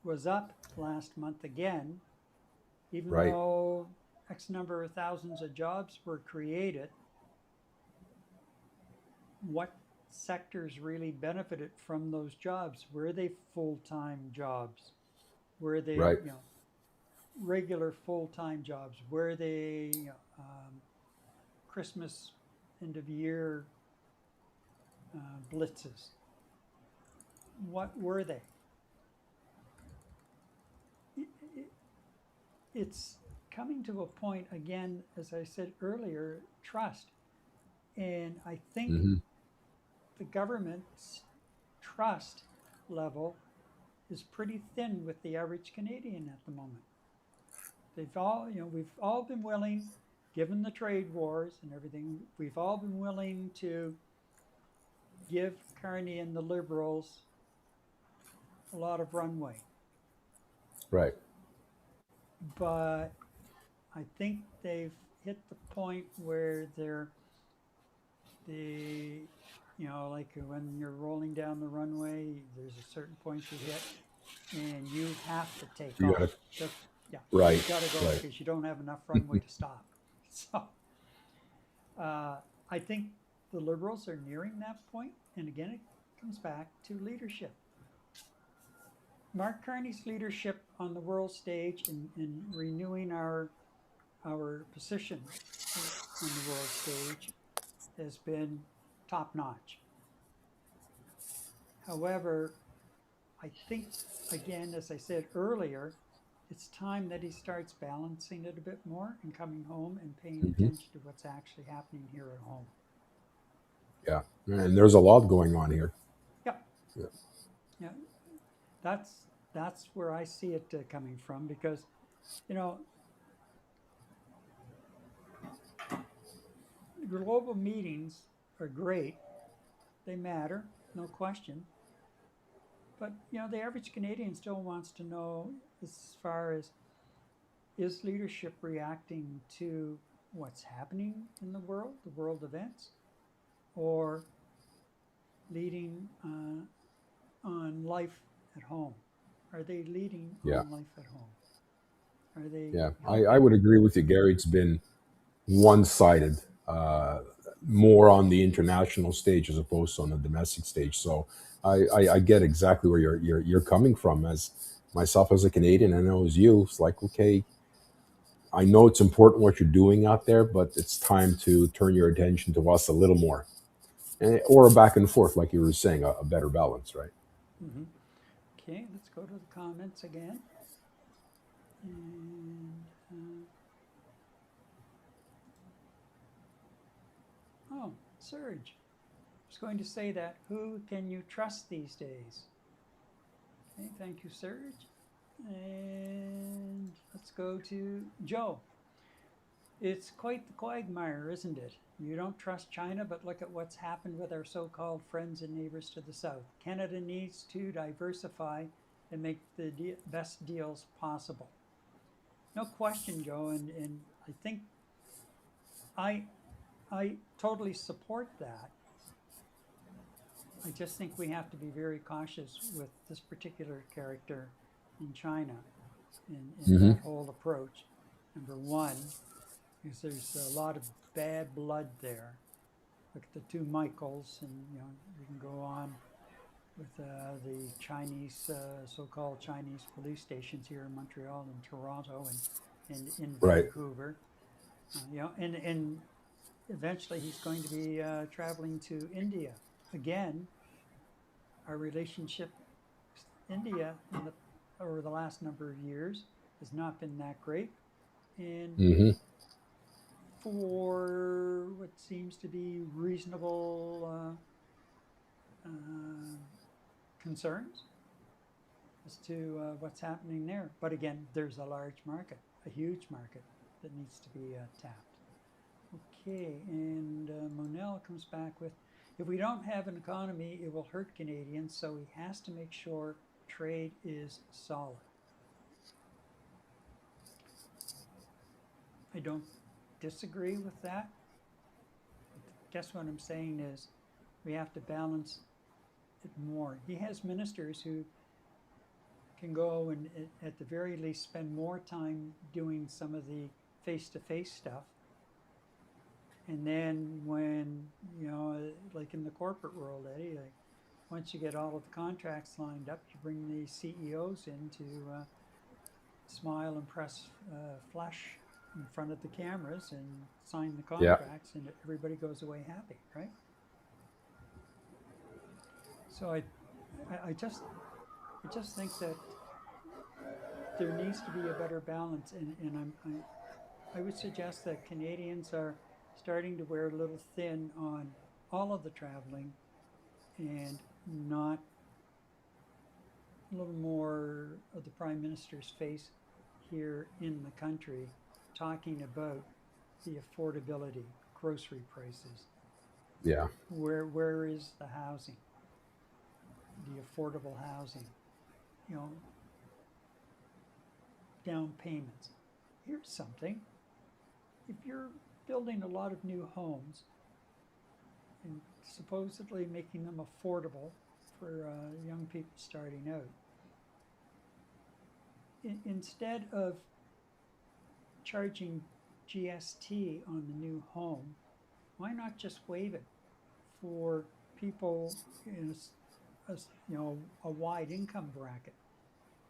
was up last month again, even Right. though X number of thousands of jobs were created. What sectors really benefited from those jobs? Were they full-time jobs? Were they, Right. regular full-time jobs? Were they Christmas end of year blitzes? What were they? It's coming to a point again, as I said earlier, trust. And I think Hmm. the government's trust level is pretty thin with the average Canadian at the moment. We've all been willing, given the trade wars and everything, we've all been willing to give Carney and the Liberals a lot of runway. Right. But I think they've hit the point where like when you're rolling down the runway, there's a certain point you hit, and you have to take You off. got to. Just, yeah, you Right. got to go Right. because you don't have enough runway to stop. So I think the Liberals are nearing that point, and again, it comes back to leadership. Mark Carney's leadership on the world stage in renewing our position on the world stage has been top notch. However, I think, again, as I said earlier, it's time that he starts balancing it a bit more and coming home and paying Hmm. attention to what's actually happening here at home. Yeah. And there's a lot going on here. Yep. Yeah. Yeah. That's where I see it coming from, because you know global meetings are great. They matter, no question. But the average Canadian still wants to know, as far as, is leadership reacting to what's happening in the world events, or leading on life at home? Are they leading Yeah. on life at home? Are they Yeah. I helping? would agree with you, Gary. It's been one-sided. Uh, more on the international stage as opposed to on the domestic stage. So I get exactly where you're coming from. As myself as a Canadian, I know as you, it's like, okay, I know it's important what you're doing out there, but it's time to turn your attention to us a little more, or a back and forth, like you were saying, a better balance, right? Hmm. Okay, let's go to the comments again. And, oh, Serge. I was going to say that. Who can you trust these days? Okay, thank you, Serge. And let's go to Joe. It's quite the quagmire, isn't it? You don't trust China, but look at what's happened with our so-called friends and neighbors to the south. Canada needs to diversify and make the best deals possible. No question, Joe, and I think I I totally support that. I just think we have to be very cautious with this particular character in China in Hmm. that whole approach. Number one, because there's a lot of bad blood there. Look at the two Michaels, and we can go on with the Chinese, so-called Chinese police stations here in Montreal and Toronto and in Right. Vancouver. And eventually he's going to be traveling to India again. Our relationship with India over the last number of years has not been that great, and Hmm. for what seems to be reasonable concerns as to what's happening there. But again, there's a large market, a huge market that needs to be tapped. Okay, and Monel comes back with, if we don't have an economy, it will hurt Canadians, so he has to make sure trade is solid. I don't disagree with that. Guess what I'm saying is we have to balance it more. He has ministers who can go and at the very least spend more time doing some of the face-to-face stuff. And then when, like in the corporate world, Eddie, like once you get all of the contracts lined up, you bring the CEOs in to smile and press flush in front of the cameras and sign the Yeah. contracts, and everybody goes away happy, right? So I just think that there needs to be a better balance, and I would suggest that Canadians are starting to wear a little thin on all of the traveling, and not a little more of the Prime Minister's face here in the country talking about the affordability, grocery prices. Yeah. Where is the housing, the affordable housing? You know, down payments. Here's something. If you're building a lot of new homes and supposedly making them affordable for young people starting out, instead of charging GST on the new home, why not just waive it for people in a wide income bracket?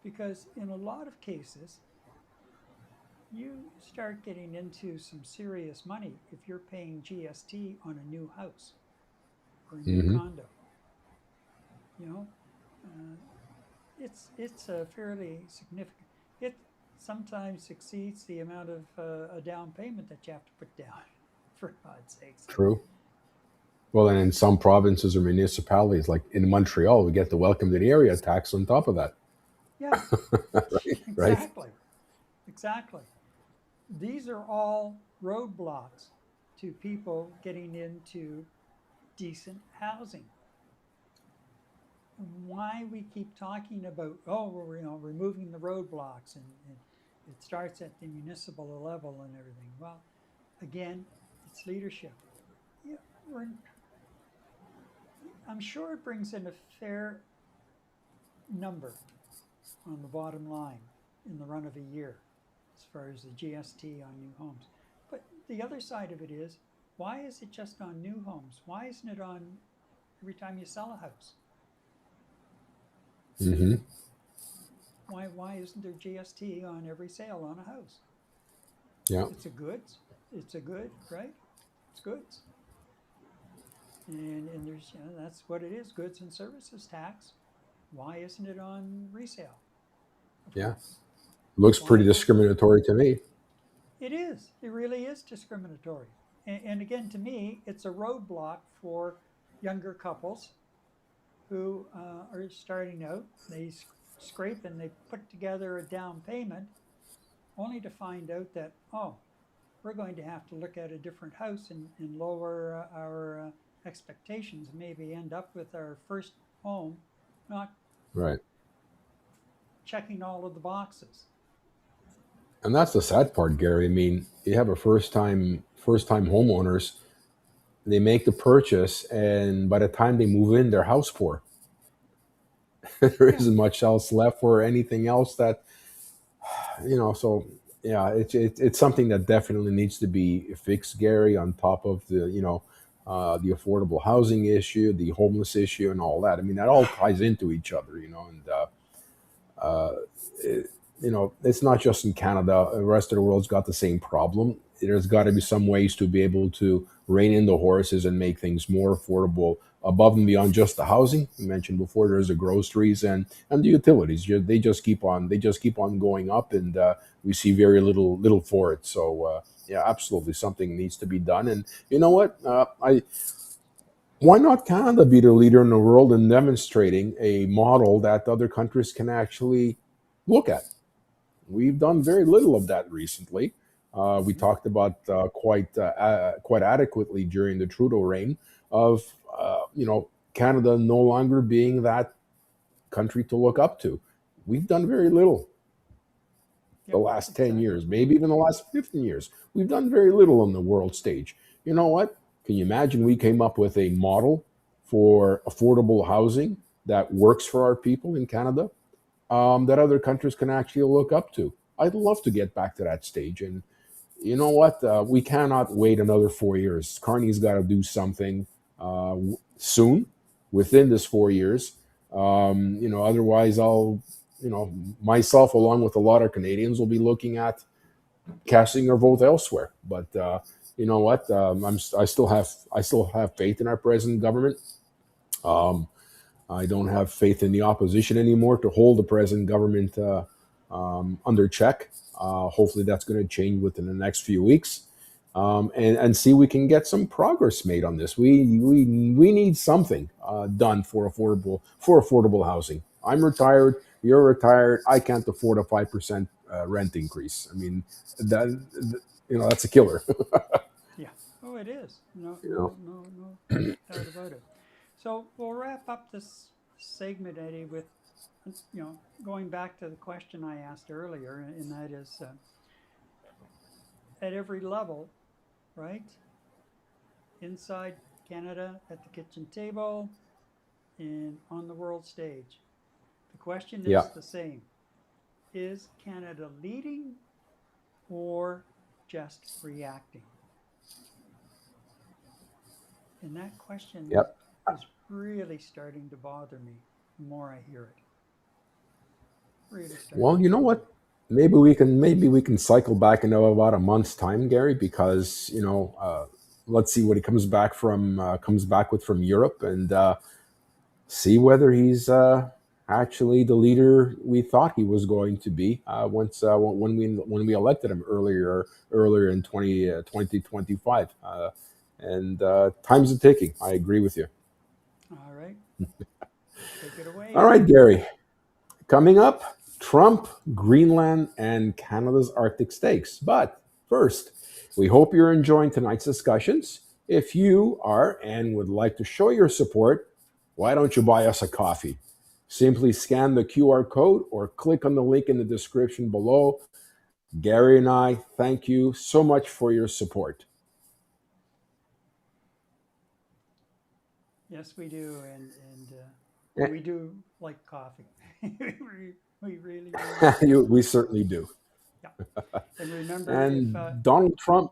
Because in a lot of cases, you start getting into some serious money if you're paying GST on a new house or a new Hmm. condo. You know, it's a fairly significant. It sometimes exceeds the amount of a down payment that you have to put down. For God's sakes. True. Well, and in some provinces or municipalities, like in Montreal, we get the welcome to the area tax on top of that. Yeah, Right. Right. exactly, exactly. These are all roadblocks to people getting into decent housing. Why we keep talking about, oh, we're removing the roadblocks, and it starts at the municipal level and everything. Well, again, it's leadership. Yeah, I'm sure it brings in a fair number on the bottom line in the run of a year as far as the GST on new homes. But the other side of it is why is it just on new homes? Why isn't it on every time you sell a house? Mm-hmm. Why isn't there GST on every sale on a house? Yeah. It's a goods. It's a good, right? It's goods. And there's, that's what it is, goods and services tax. Why isn't it on resale? Yeah. Looks Why pretty discriminatory to me. it is. It really is discriminatory. And again, to me, it's a roadblock for younger couples who are starting out. They scrape and they put together a down payment only to find out that, oh, we're going to have to look at a different house and lower our expectations, maybe end up with our first home not Right. checking all of the boxes. And that's the sad part, Gary. I mean, you have a first time homeowners, they make the purchase, and by the time they move in, they're house poor. There Yeah, isn't much else left for anything else that, so yeah, it's something that definitely needs to be fixed, Gary, on top of the affordable housing issue, the homeless issue, and all that. I mean, that all ties into each other, and uh, it, it's not just in Canada. The rest of the world's got the same problem. There's got to be some ways to be able to rein in the horses and make things more affordable above and beyond just the housing. You mentioned before, there's the groceries and the utilities. They just keep on going up, and we see very little for it. So yeah, absolutely, something needs to be done. And you know what? I Why not Canada be the leader in the world in demonstrating a model that other countries can actually look at? We've done very little of that recently. We mm-hmm. talked about quite adequately during the Trudeau reign of Canada no longer being that country to look up to. We've done very little the Yep, last 10 exactly. years, maybe even the last 15 years. We've done very little on the world stage. You know what? Can you imagine we came up with a model for affordable housing that works for our people in Canada, that other countries can actually look up to? I'd love to get back to that stage. And you know what? We cannot wait another 4 years. Carney's got to do something soon, within this 4 years. Otherwise, myself, along with a lot of Canadians, will be looking at casting our vote elsewhere. But you know what? I still have faith in our present government. Um, I don't have faith in the opposition anymore to hold the present government under check. Hopefully, that's going to change within the next few weeks, and see we can get some progress made on this. We need something done for affordable housing. I'm retired. You're retired. I can't afford a 5% rent increase. I mean, that's a killer. Yeah. Oh, it is. No, you know. no, no, no doubt about it. So we'll wrap up this segment, Eddie, with going back to the question I asked earlier, and that is at every level, right? Inside Canada, at the kitchen table, and on the world stage. The question Yeah. is the same. Is Canada leading or just reacting? And that question Yep. is really starting to bother me the more I hear it. Really starting Well, to you know bother what? me. Maybe we can cycle back in about a month's time, Gary, because let's see what he comes back with from Europe, and see whether he's actually the leader we thought he was going to be once when we elected him earlier in 2025. And time's a ticking. I agree with you. All right, take it away, All right, Eddie. Gary. Coming up, Trump, Greenland, and Canada's Arctic stakes. But first, we hope you're enjoying tonight's discussions. If you are and would like to show your support, why don't you buy us a coffee? Simply scan the QR code or click on the link in the description below. Gary and I thank you so much for your support. Yes, we do, and we do like coffee. We really, really do. We certainly do. Yeah. And remember, if And Donald Trump,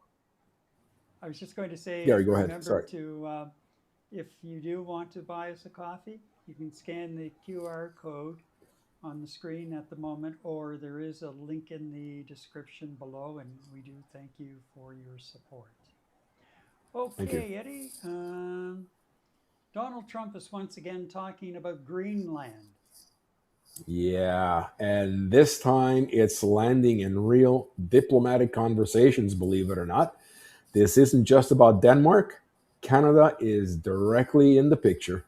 I was just going to say, Gary, go ahead. remember Sorry. to, if you do want to buy us a coffee, you can scan the QR code on the screen at the moment, or there is a link in the description below, and we do thank you for your support. Thank you. Okay, Eddie. Donald Trump is once again talking about Greenland. Yeah, and this time it's landing in real diplomatic conversations, believe it or not. This isn't just about Denmark. Canada is directly in the picture.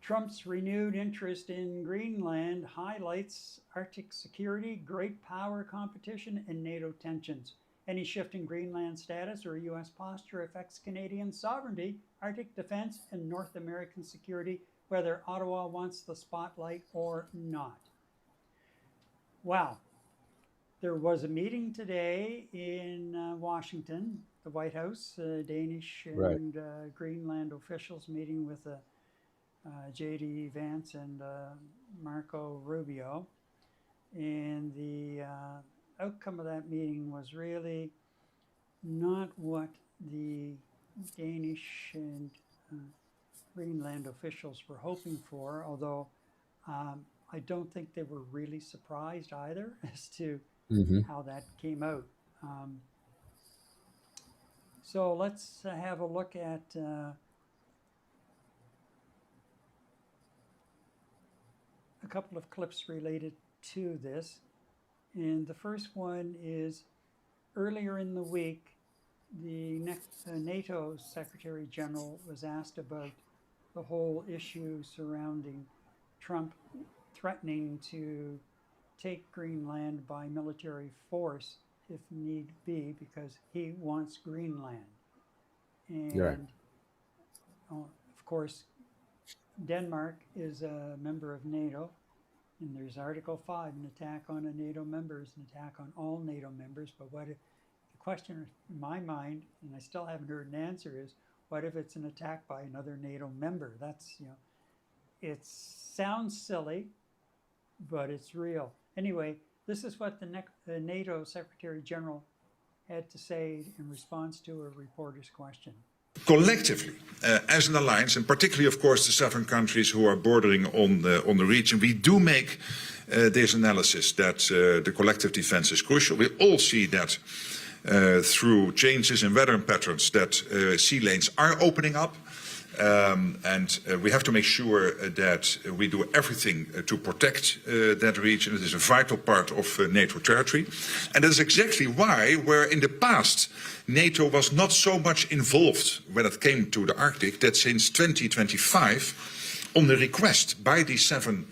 Trump's renewed interest in Greenland highlights Arctic security, great power competition, and NATO tensions. Any shift in Greenland status or U.S. posture affects Canadian sovereignty, Arctic defense, and North American security, whether Ottawa wants the spotlight or not. Wow. There was a meeting today in Washington, the White House, Danish and Greenland officials meeting with J.D. Vance and Marco Rubio. And the outcome of that meeting was really not what the Danish and Greenland officials were hoping for, although I don't think they were really surprised either as to how that came out. So let's have a look at a couple of clips related to this. And the first one is earlier in the week, the NATO Secretary General was asked about the whole issue surrounding Trump threatening to take Greenland by military force if need be, because he wants Greenland. And of course, Denmark is a member of NATO, and there's Article 5, an attack on a NATO member is an attack on all NATO members. But what if, the question in my mind, and I still haven't heard an answer, is what if it's an attack by another NATO member? That's, you know, it sounds silly, but it's real. Anyway, this is what the NATO Secretary General had to say in response to a reporter's question. Collectively, as an alliance, and particularly, of course, the seven countries who are bordering on the region, we do make this analysis that the collective defense is crucial. We all see that through changes in weather patterns that sea lanes are opening up. And we have to make sure that we do everything to protect that region. It is a vital part of NATO territory. And that is exactly why, where in the past NATO was not so much involved when it came to the Arctic, that since 2025, on the request by the seven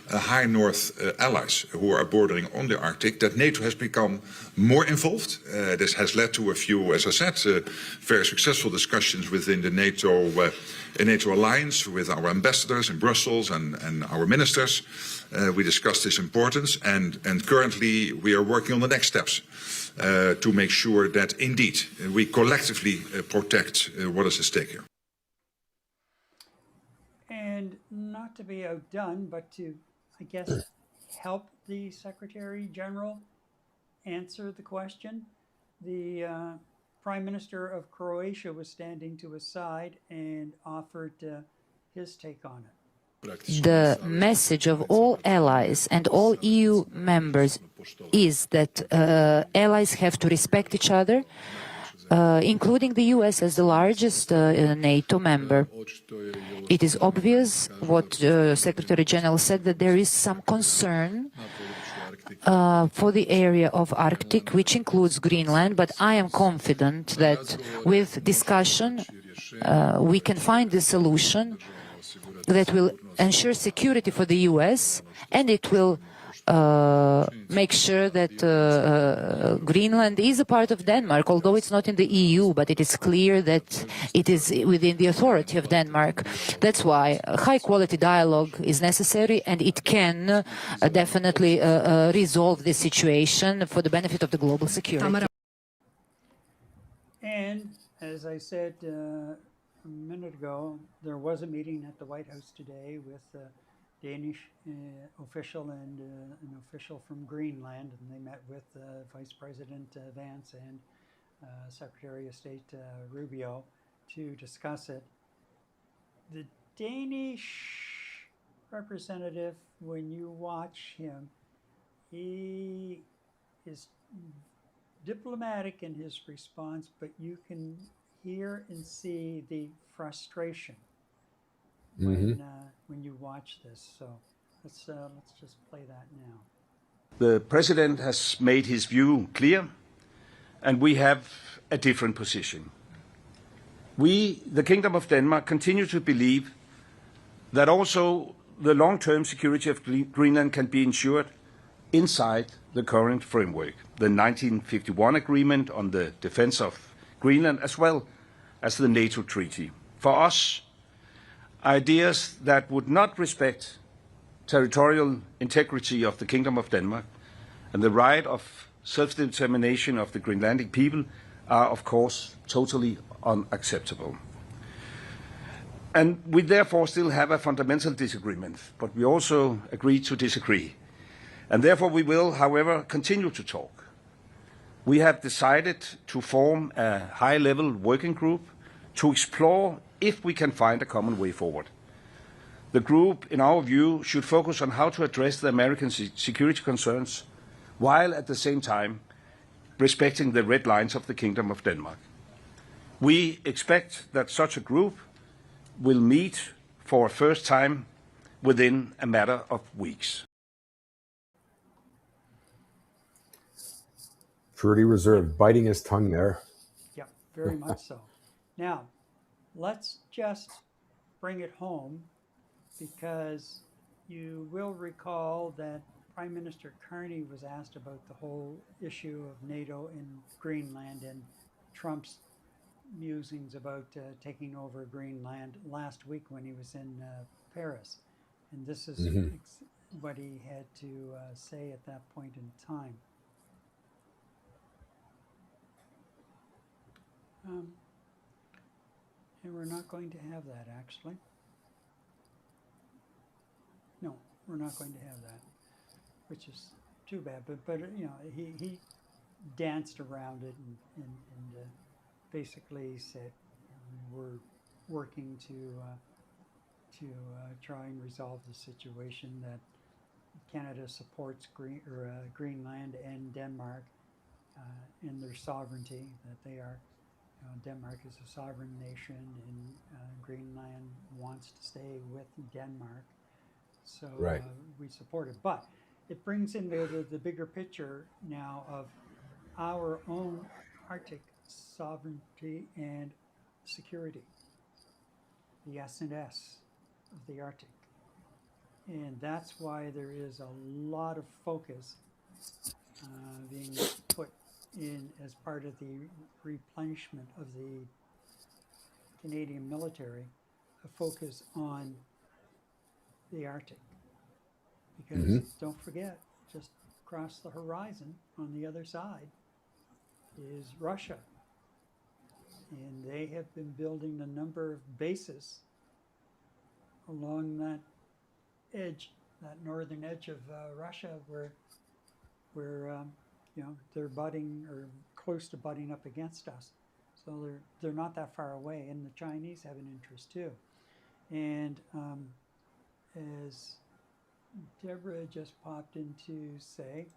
high north allies who are bordering on the Arctic, that NATO has become more involved. This has led to a few, as I said, very successful discussions within the NATO alliance with our ambassadors in Brussels and our ministers. We discussed this importance, and currently we are working on the next steps to make sure that indeed we collectively protect what is at stake here. And not to be outdone, but to, I guess, help the Secretary General answer the question, the Prime Minister of Croatia was standing to his side and offered his take on it. The message of all allies and all EU members is that allies have to respect each other, including the US as the largest NATO member. It is obvious what Secretary General said, that there is some concern for the area of Arctic, which includes Greenland, but I am confident that with discussion we can find a solution that will ensure security for the US, and it will make sure that Greenland is a part of Denmark, although it's not in the EU, but it is clear that it is within the authority of Denmark. That's why high-quality dialogue is necessary, and it can definitely resolve this situation for the benefit of the global security. And as I said a minute ago, there was a meeting at the White House today with Danish official and an official from Greenland, and they met with Vice President Vance and Secretary of State Rubio to discuss it. The Danish representative, when you watch him, he is diplomatic in his response, but you can hear and see the frustration when you watch this. So let's just play that now. The President has made his view clear, and we have a different position. We, the Kingdom of Denmark, continue to believe that also the long-term security of Greenland can be ensured inside the current framework, the 1951 agreement on the defense of Greenland, as well as the NATO treaty. For us, ideas that would not respect territorial integrity of the Kingdom of Denmark and the right of self-determination of the Greenlandic people are, of course, totally unacceptable. And we therefore still have a fundamental disagreement, but we also agree to disagree. And therefore we will, however, continue to talk. We have decided to form a high-level working group to explore if we can find a common way forward. The group, in our view, should focus on how to address the American security concerns, while at the same time respecting the red lines of the Kingdom of Denmark. We expect that such a group will meet for a first time within a matter of weeks. Pretty reserved, biting his tongue there. Yeah, very much so. Now, let's just bring it home, because you will recall that Prime Minister Carney was asked about the whole issue of NATO in Greenland and Trump's musings about taking over Greenland last week when he was in Paris. And this is what he had to say at that point in time. And we're not going to have that, actually. No, we're not going to have that, which is too bad. But you know, he danced around it and basically said we're working to try and resolve the situation, that Canada supports Greenland and Denmark in their sovereignty, that they are. Denmark is a sovereign nation, and Greenland wants to stay with Denmark. So we support it. But it brings in the bigger picture now of our own Arctic sovereignty and security, the S&S of the Arctic. And that's why there is a lot of focus being put in as part of the replenishment of the Canadian military, a focus on the Arctic. Because don't forget, just across the horizon on the other side is Russia. And they have been building a number of bases along that edge, that northern edge of Russia, where you know, they're butting or close to butting up against us. So they're not that far away, and the Chinese have an interest too. And as Deborah just popped in to say,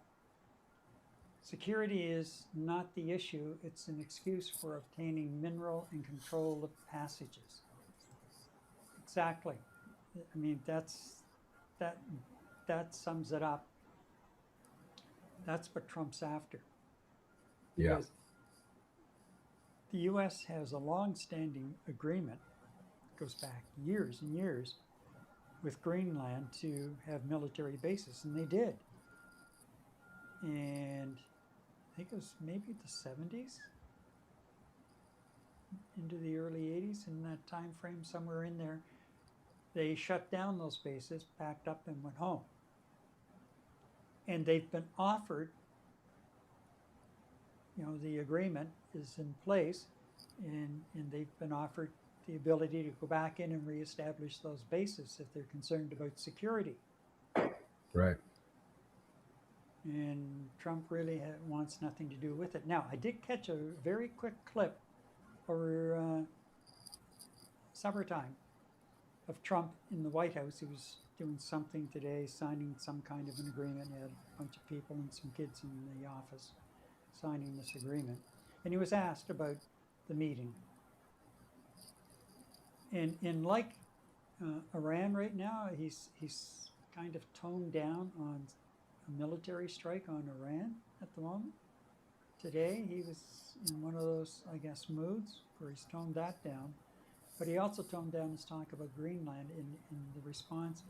security is not the issue, it's an excuse for obtaining mineral and control of passages. Exactly. I mean, that sums it up. That's what Trump's after. Yeah. Because the U.S. has a long-standing agreement, goes back years and years, with Greenland to have military bases, and they did. And I think it was maybe the 70s into the early 80s, in that time frame, somewhere in there, they shut down those bases, packed up, and went home. And they've been offered, you know, the agreement is in place, and they've been offered the ability to go back in and reestablish those bases if they're concerned about security. Right. and Trump really wants nothing to do with it. Now, I did catch a very quick clip over supper time of Trump in the White House. He was doing something today, signing some kind of an agreement. He had a bunch of people and some kids in the office signing this agreement. And he was asked about the meeting. And like Iran right now, he's kind of toned down on a military strike on Iran at the moment. Today, he was in one of those, I guess, moods where he's toned that down. But he also toned down his talk about Greenland in the response.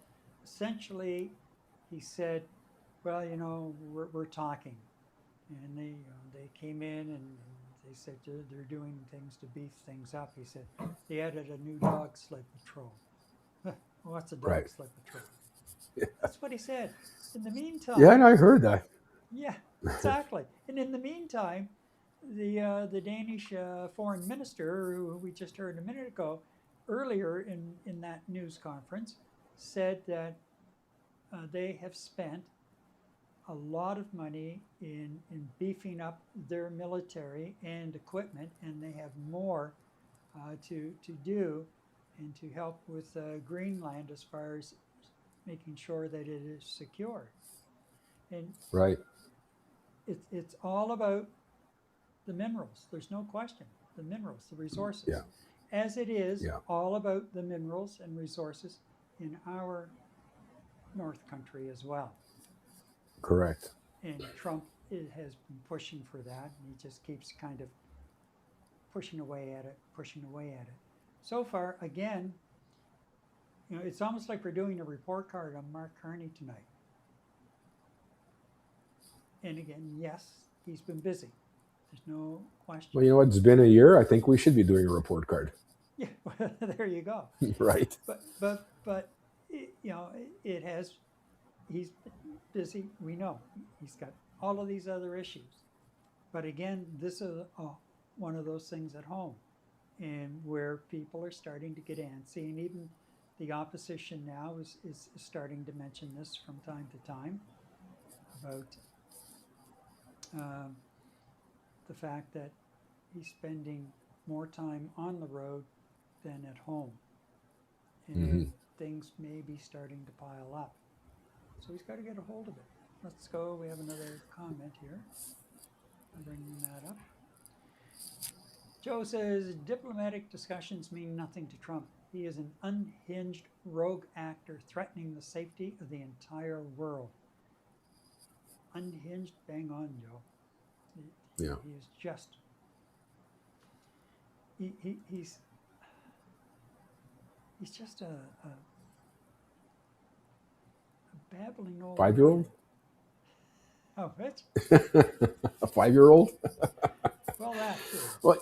Essentially, he said, well, you know, we're talking. And they came in and they said they're doing things to beef things up. He said they added a new dog sled patrol. What's a dog sled patrol? Yeah. That's what he said. In the meantime, Yeah, and I heard that. yeah, exactly. And in the meantime, the Danish foreign minister, who we just heard a minute ago, earlier in that news conference, said that they have spent a lot of money in beefing up their military and equipment, and they have more to do and to help with Greenland as far as making sure that it is secure. And Right. it's all about the minerals. There's no question. The minerals, the resources. Yeah. As it is Yeah. all about the minerals and resources in our North Country as well. Correct. And Trump has been pushing for that, and he just keeps kind of pushing away at it. So far, again, you know, it's almost like we're doing a report card on Mark Carney tonight. And again, yes, he's been busy. There's no question. Well, you know what? It's been a year. I think we should be doing a report card. Yeah, there you go. Right. But you know, it has. He's busy. We know he's got all of these other issues. But again, this is one of those things at home, and where people are starting to get antsy, and even the opposition now is starting to mention this from time to time about the fact that he's spending more time on the road than at home, and things may be starting to pile up. So he's got to get a hold of it. Let's go. We have another comment here. I'm bringing that up. Joe says, diplomatic discussions mean nothing to Trump. He is an unhinged rogue actor threatening the safety of the entire world. Unhinged, bang on, Joe. Yeah. He is just, he's just a babbling old 5-year-old? Oh, Rich? A 5-year-old? Well, that too. Well,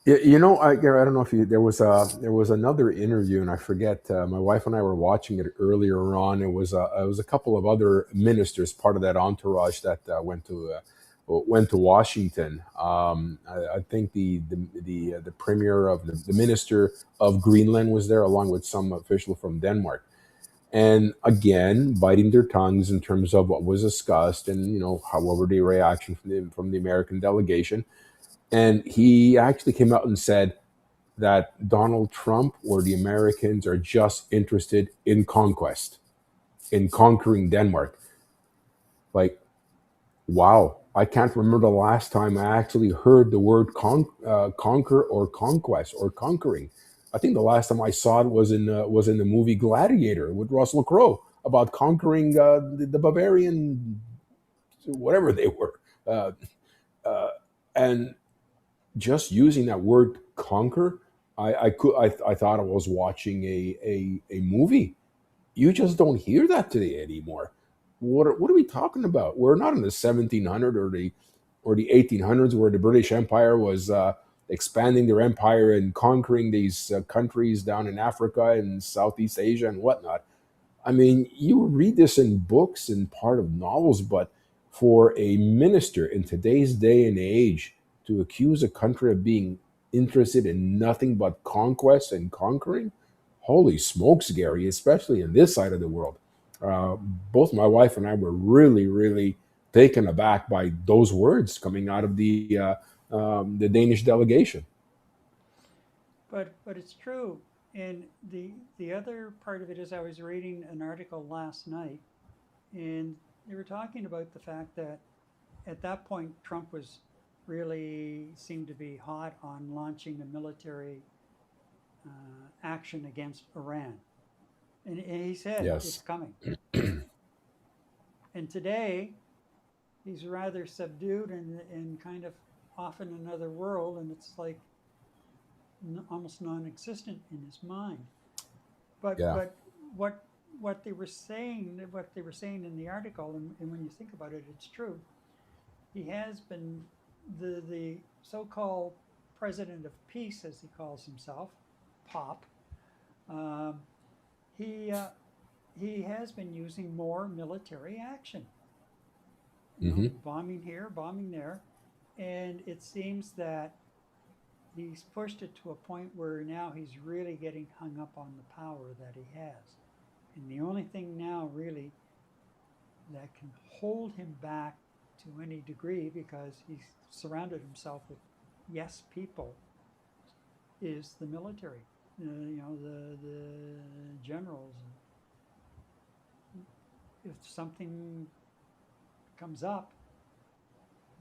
you know, Gary, I don't know if there was another interview, and I forget. My wife and I were watching it earlier on. It was a couple of other ministers, part of that entourage that went to Washington. I think the premier of the minister of Greenland was there, along with some official from Denmark. And again, biting their tongues in terms of what was discussed, and you know, however the reaction from the American delegation. And he actually came out and said that Donald Trump or the Americans are just interested in conquest, in conquering Denmark. Like, wow, I can't remember the last time I actually heard the word conquer or conquest or conquering. I think the last time I saw it was in the movie Gladiator with Russell Crowe about conquering the Bavarian, whatever they were, and just using that word conquer, I thought I was watching a movie. You just don't hear that today anymore. What are we talking about? We're not in the 1700s or the 1800s where the British Empire was expanding their empire and conquering these countries down in Africa and Southeast Asia and whatnot. I mean, you read this in books and part of novels, but for a minister in today's day and age to accuse a country of being interested in nothing but conquest and conquering, holy smokes, Gary, especially in this side of the world. Both my wife and I were really, really taken aback by those words coming out of the Danish delegation. But it's true. And the other part of it is I was reading an article last night, and they were talking about the fact that at that point Trump was really seemed to be hot on launching a military action against Iran, and he said it's Yes. coming. And today he's rather subdued and kind of off in another world, and it's like almost non-existent in his mind. But Yeah. but what they were saying in the article, and when you think about it, it's true. He has been the so-called president of peace, as he calls himself, Pop. Um, he he has been using more military action. You know, Hmm. bombing here, bombing there, and it seems that he's pushed it to a point where now he's really getting hung up on the power that he has. And the only thing now really that can hold him back to any degree, because he's surrounded himself with yes people, is the military. The generals. If something comes up,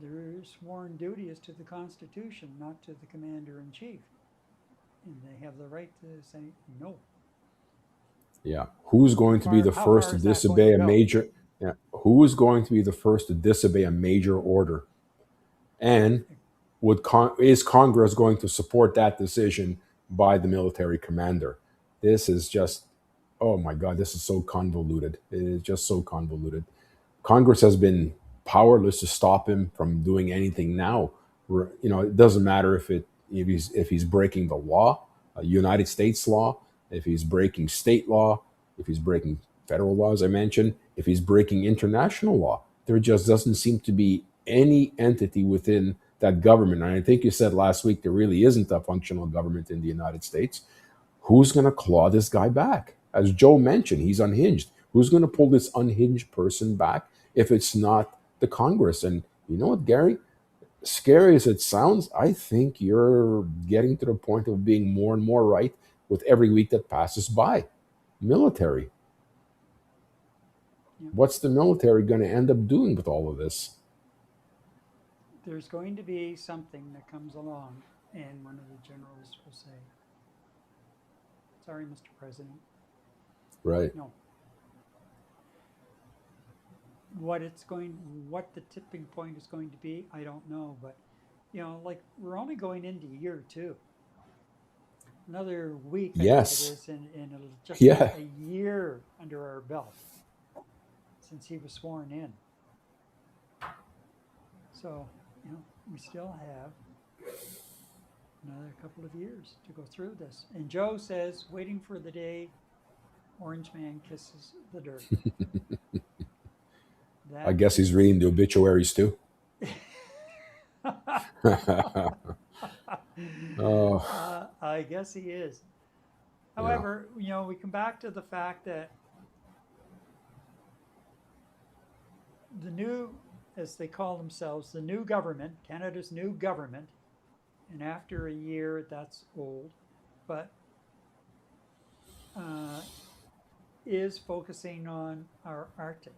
their sworn duty is to the Constitution, not to the commander in chief. And they have the right to say no. Yeah. Who's going to be the How first far to is that going disobey to a go? major? Yeah. Who is going to be the first to disobey a major order? And is Congress going to support that decision by the military commander? This is just, oh my God, this is so convoluted. It is just so convoluted. Congress has been powerless to stop him from doing anything now. It doesn't matter if he's breaking the law, United States law, if he's breaking state law, if he's breaking federal law, as I mentioned, if he's breaking international law. There just doesn't seem to be any entity within that government. And I think you said last week there really isn't a functional government in the United States. Who's going to claw this guy back? As Joe mentioned, he's unhinged. Who's going to pull this unhinged person back if it's not the Congress? And you know what, Gary? Scary as it sounds, I think you're getting to the point of being more and more right with every week that passes by. Military. Yeah. What's the military going to end up doing with all of this? There's going to be something that comes along, and one of the generals will say, "Sorry, Mr. President, Right. no." What the tipping point is going to be, I don't know. But like we're only going into year two. Another week, I think it Yes. is, and it'll just be Yeah. a year under our belt since he was sworn in. So, we still have another couple of years to go through this. And Joe says, waiting for the day Orange Man kisses the dirt. I That guess he's is. reading the obituaries too. Oh, I guess he is. yeah. However, we come back to the fact that the new, as they call themselves, the new government, Canada's new government, and after a year, that's old, but is focusing on our Arctic.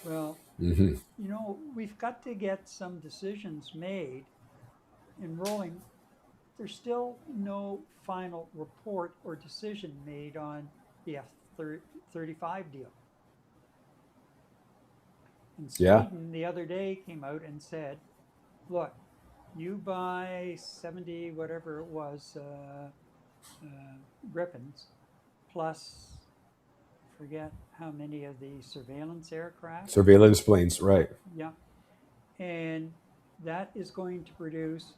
Well, Hmm. we've got to get some decisions made and rolling. There's still no final report or decision made on the F-35 deal. And Yeah. Sweden the other day came out and said, look, you buy 70, whatever it was, Griffins, plus forget how many of the surveillance aircraft. Surveillance planes, right. Yeah. And that is going to produce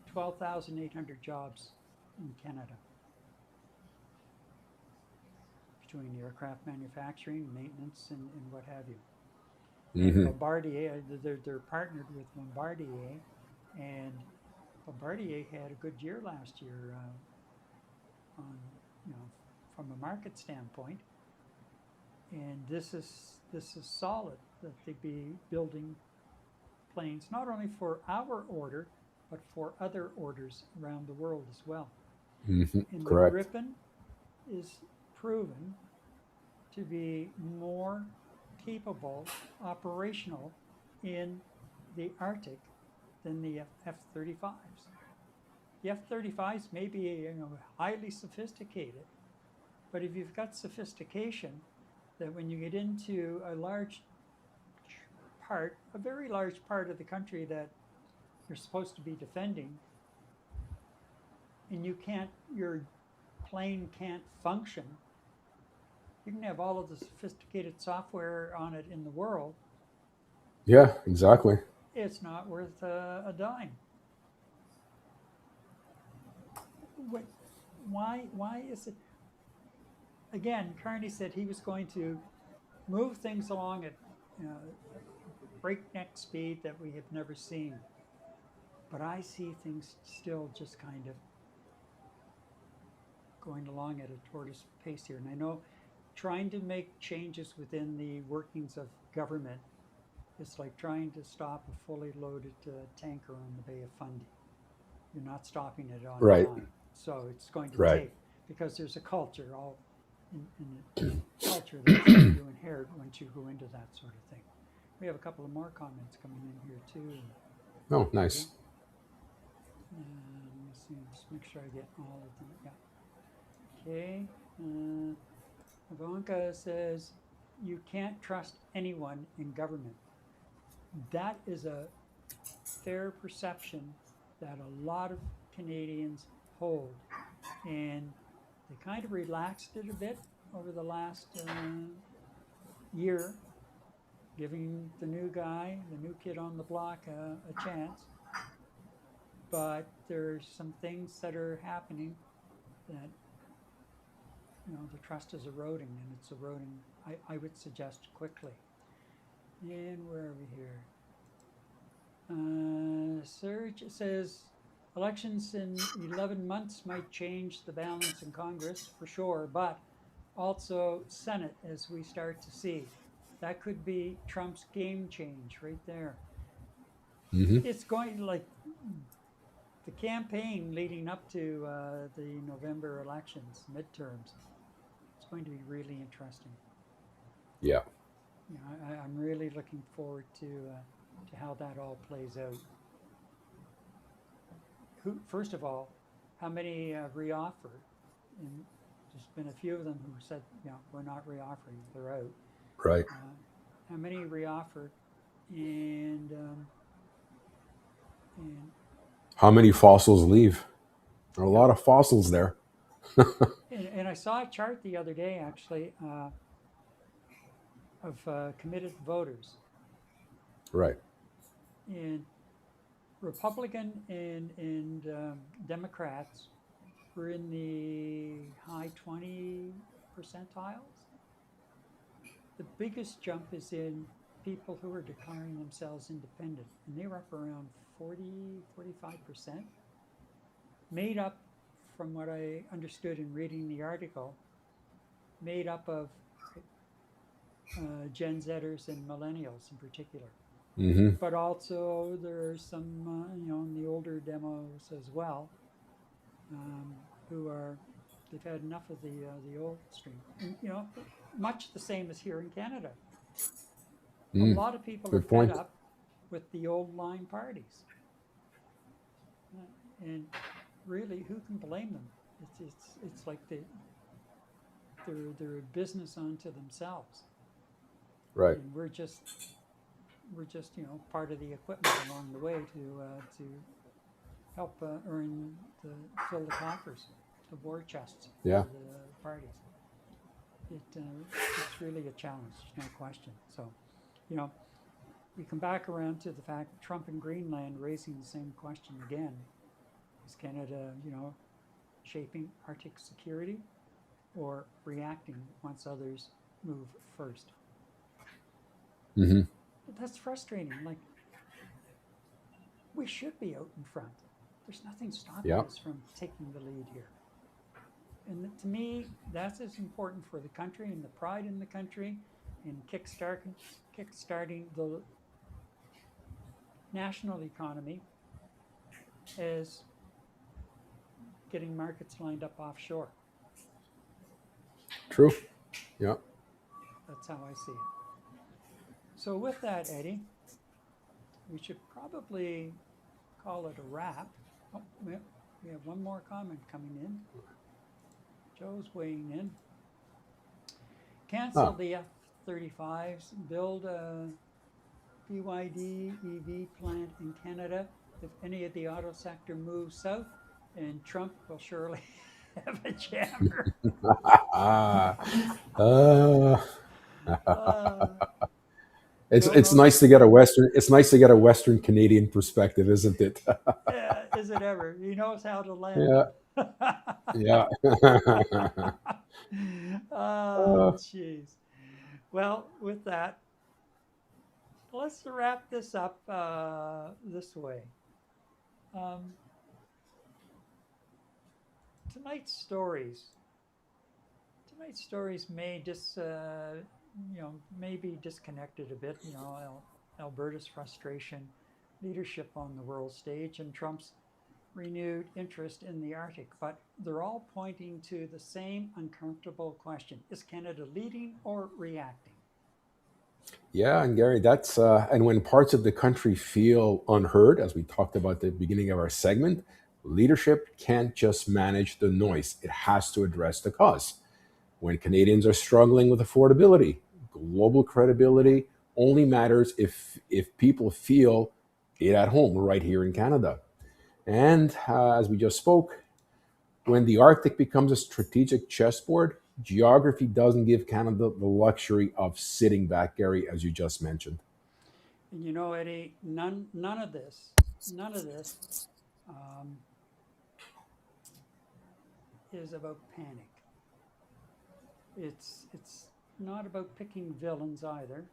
12,800 jobs in Canada, between aircraft manufacturing, maintenance, and what have you. And Hmm. Bombardier, they're partnered with Bombardier, and Bombardier had a good year last year on, from a market standpoint. And this is this is solid, that they be building planes, not only for our order, but for other orders around the world as well. Hmm. And Correct. the Gripen is proven to be more capable, operational in the Arctic than the F-35s. The F-35s may be, you know, highly sophisticated, but if you've got sophistication, that when you get into a large part, a very large part of the country that you're supposed to be defending, and your plane can't function, you can have all of the sophisticated software on it in the world, Yeah, exactly. it's not worth a dime. Why is it? Again, Carney said he was going to move things along at breakneck speed that we have never seen. But I see things still just kind of going along at a tortoise pace here. And I know trying to make changes within the workings of government is like trying to stop a fully loaded tanker on the Bay of Fundy. You're not stopping it on Right. time. So it's going to Right. take, because there's a culture, all in the culture that you inherit once you go into that sort of thing. We have a couple of more comments coming in here too. Oh, nice. Let me see, just make sure I get all of them. Yeah. Okay. Ivanka says, you can't trust anyone in government. That is a fair perception that a lot of Canadians hold. And they kind of relaxed it a bit over the last year, giving the new guy, the new kid on the block, a chance. But there's some things that are happening that, you know, the trust is eroding, and it's eroding, I would suggest, quickly. And where are we here? Serge says, elections in 11 months might change the balance in Congress, for sure, but also Senate, as we start to see. That could be Trump's game change right there. Hmm. It's going, like, the campaign leading up to the November elections, midterms, it's going to be really interesting. Yeah. You know, I'm really looking forward to how that all plays out. First of all, how many reoffered? And there's been a few of them who said, you know, we're not reoffering, they're out. Right. How many reoffered? And How many fossils leave? There are a lot of fossils there. and I saw a chart the other day, actually, of committed voters. Right. And Republican and Democrats were in the high 20 percentiles. The biggest jump is in people who are declaring themselves independent, and they were up around 40–45%, made up, from what I understood in reading the article, made up of Gen Zers and millennials in particular. Hmm. But also there's some, you know, in the older demos as well, they've had enough of the old stream. And, you know, much the same as here in Canada. A lot of people Good are point. fed up with the old line parties. And really, who can blame them? It's like they're a business unto themselves. Right. And we're just, you know, part of the equipment along the way to help fill the coffers, the war chests Yeah. for the parties. It's really a challenge, no question. So, you know, we come back around to the fact Trump and Greenland raising the same question again. Is Canada, you know, shaping Arctic security or reacting once others move first? Hmm. That's frustrating. Like, we should be out in front. There's nothing stopping Yeah. us from taking the lead here. And to me, that's as important for the country and the pride in the country in kickstarting the national economy as getting markets lined up offshore. True. Yeah. That's how I see it. So with that, Eddie, we should probably call it a wrap. Oh, we have one more comment coming in. Joe's weighing in. Cancel the F-35s, build a BYD EV plant in Canada. If any of the auto sector moves south, and Trump will surely have a jammer. It's nice to get a Western Canadian perspective, isn't it? Yeah, is it ever? He knows how to land Yeah. them. Yeah. Oh, jeez. Well, with that, let's wrap this up this way. Tonight's stories may may be disconnected a bit. Alberta's frustration, leadership on the world stage, and Trump's renewed interest in the Arctic, but they're all pointing to the same uncomfortable question: is Canada leading or reacting? Yeah, and Gary, that's and when parts of the country feel unheard, as we talked about at the beginning of our segment, leadership can't just manage the noise; it has to address the cause. When Canadians are struggling with affordability, global credibility only matters if people feel it at home, right here in Canada. And as we just spoke, when the Arctic becomes a strategic chessboard, geography doesn't give Canada the luxury of sitting back, Gary, as you just mentioned. And Eddie, none of this um, is about panic. It's not about picking villains either.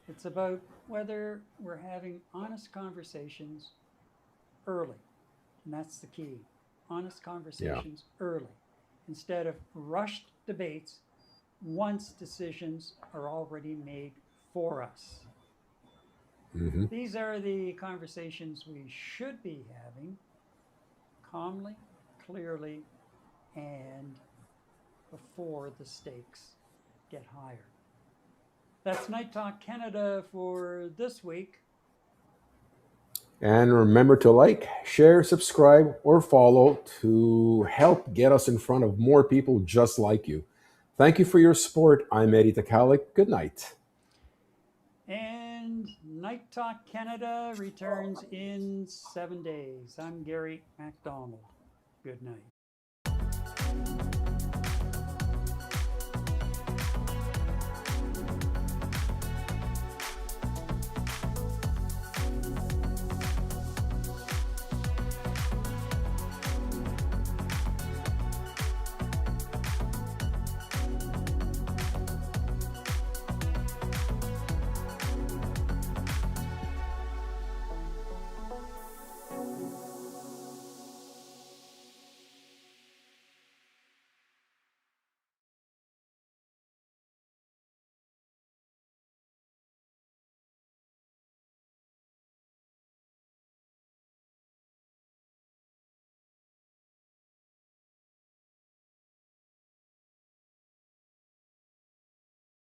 It's about whether we're having honest conversations early, and that's the key. Honest conversations early, instead of rushed debates once decisions are already made for us. Mm-hmm. These are the conversations we should be having calmly, clearly, and before the stakes get higher. That's Night Talk Canada for this week. And remember to like, share, subscribe, or follow to help get us in front of more people just like you. Thank you for your support. I'm Eddie Takalik. Good night. And Night Talk Canada returns in 7 days. I'm Gary MacDonald. Good night.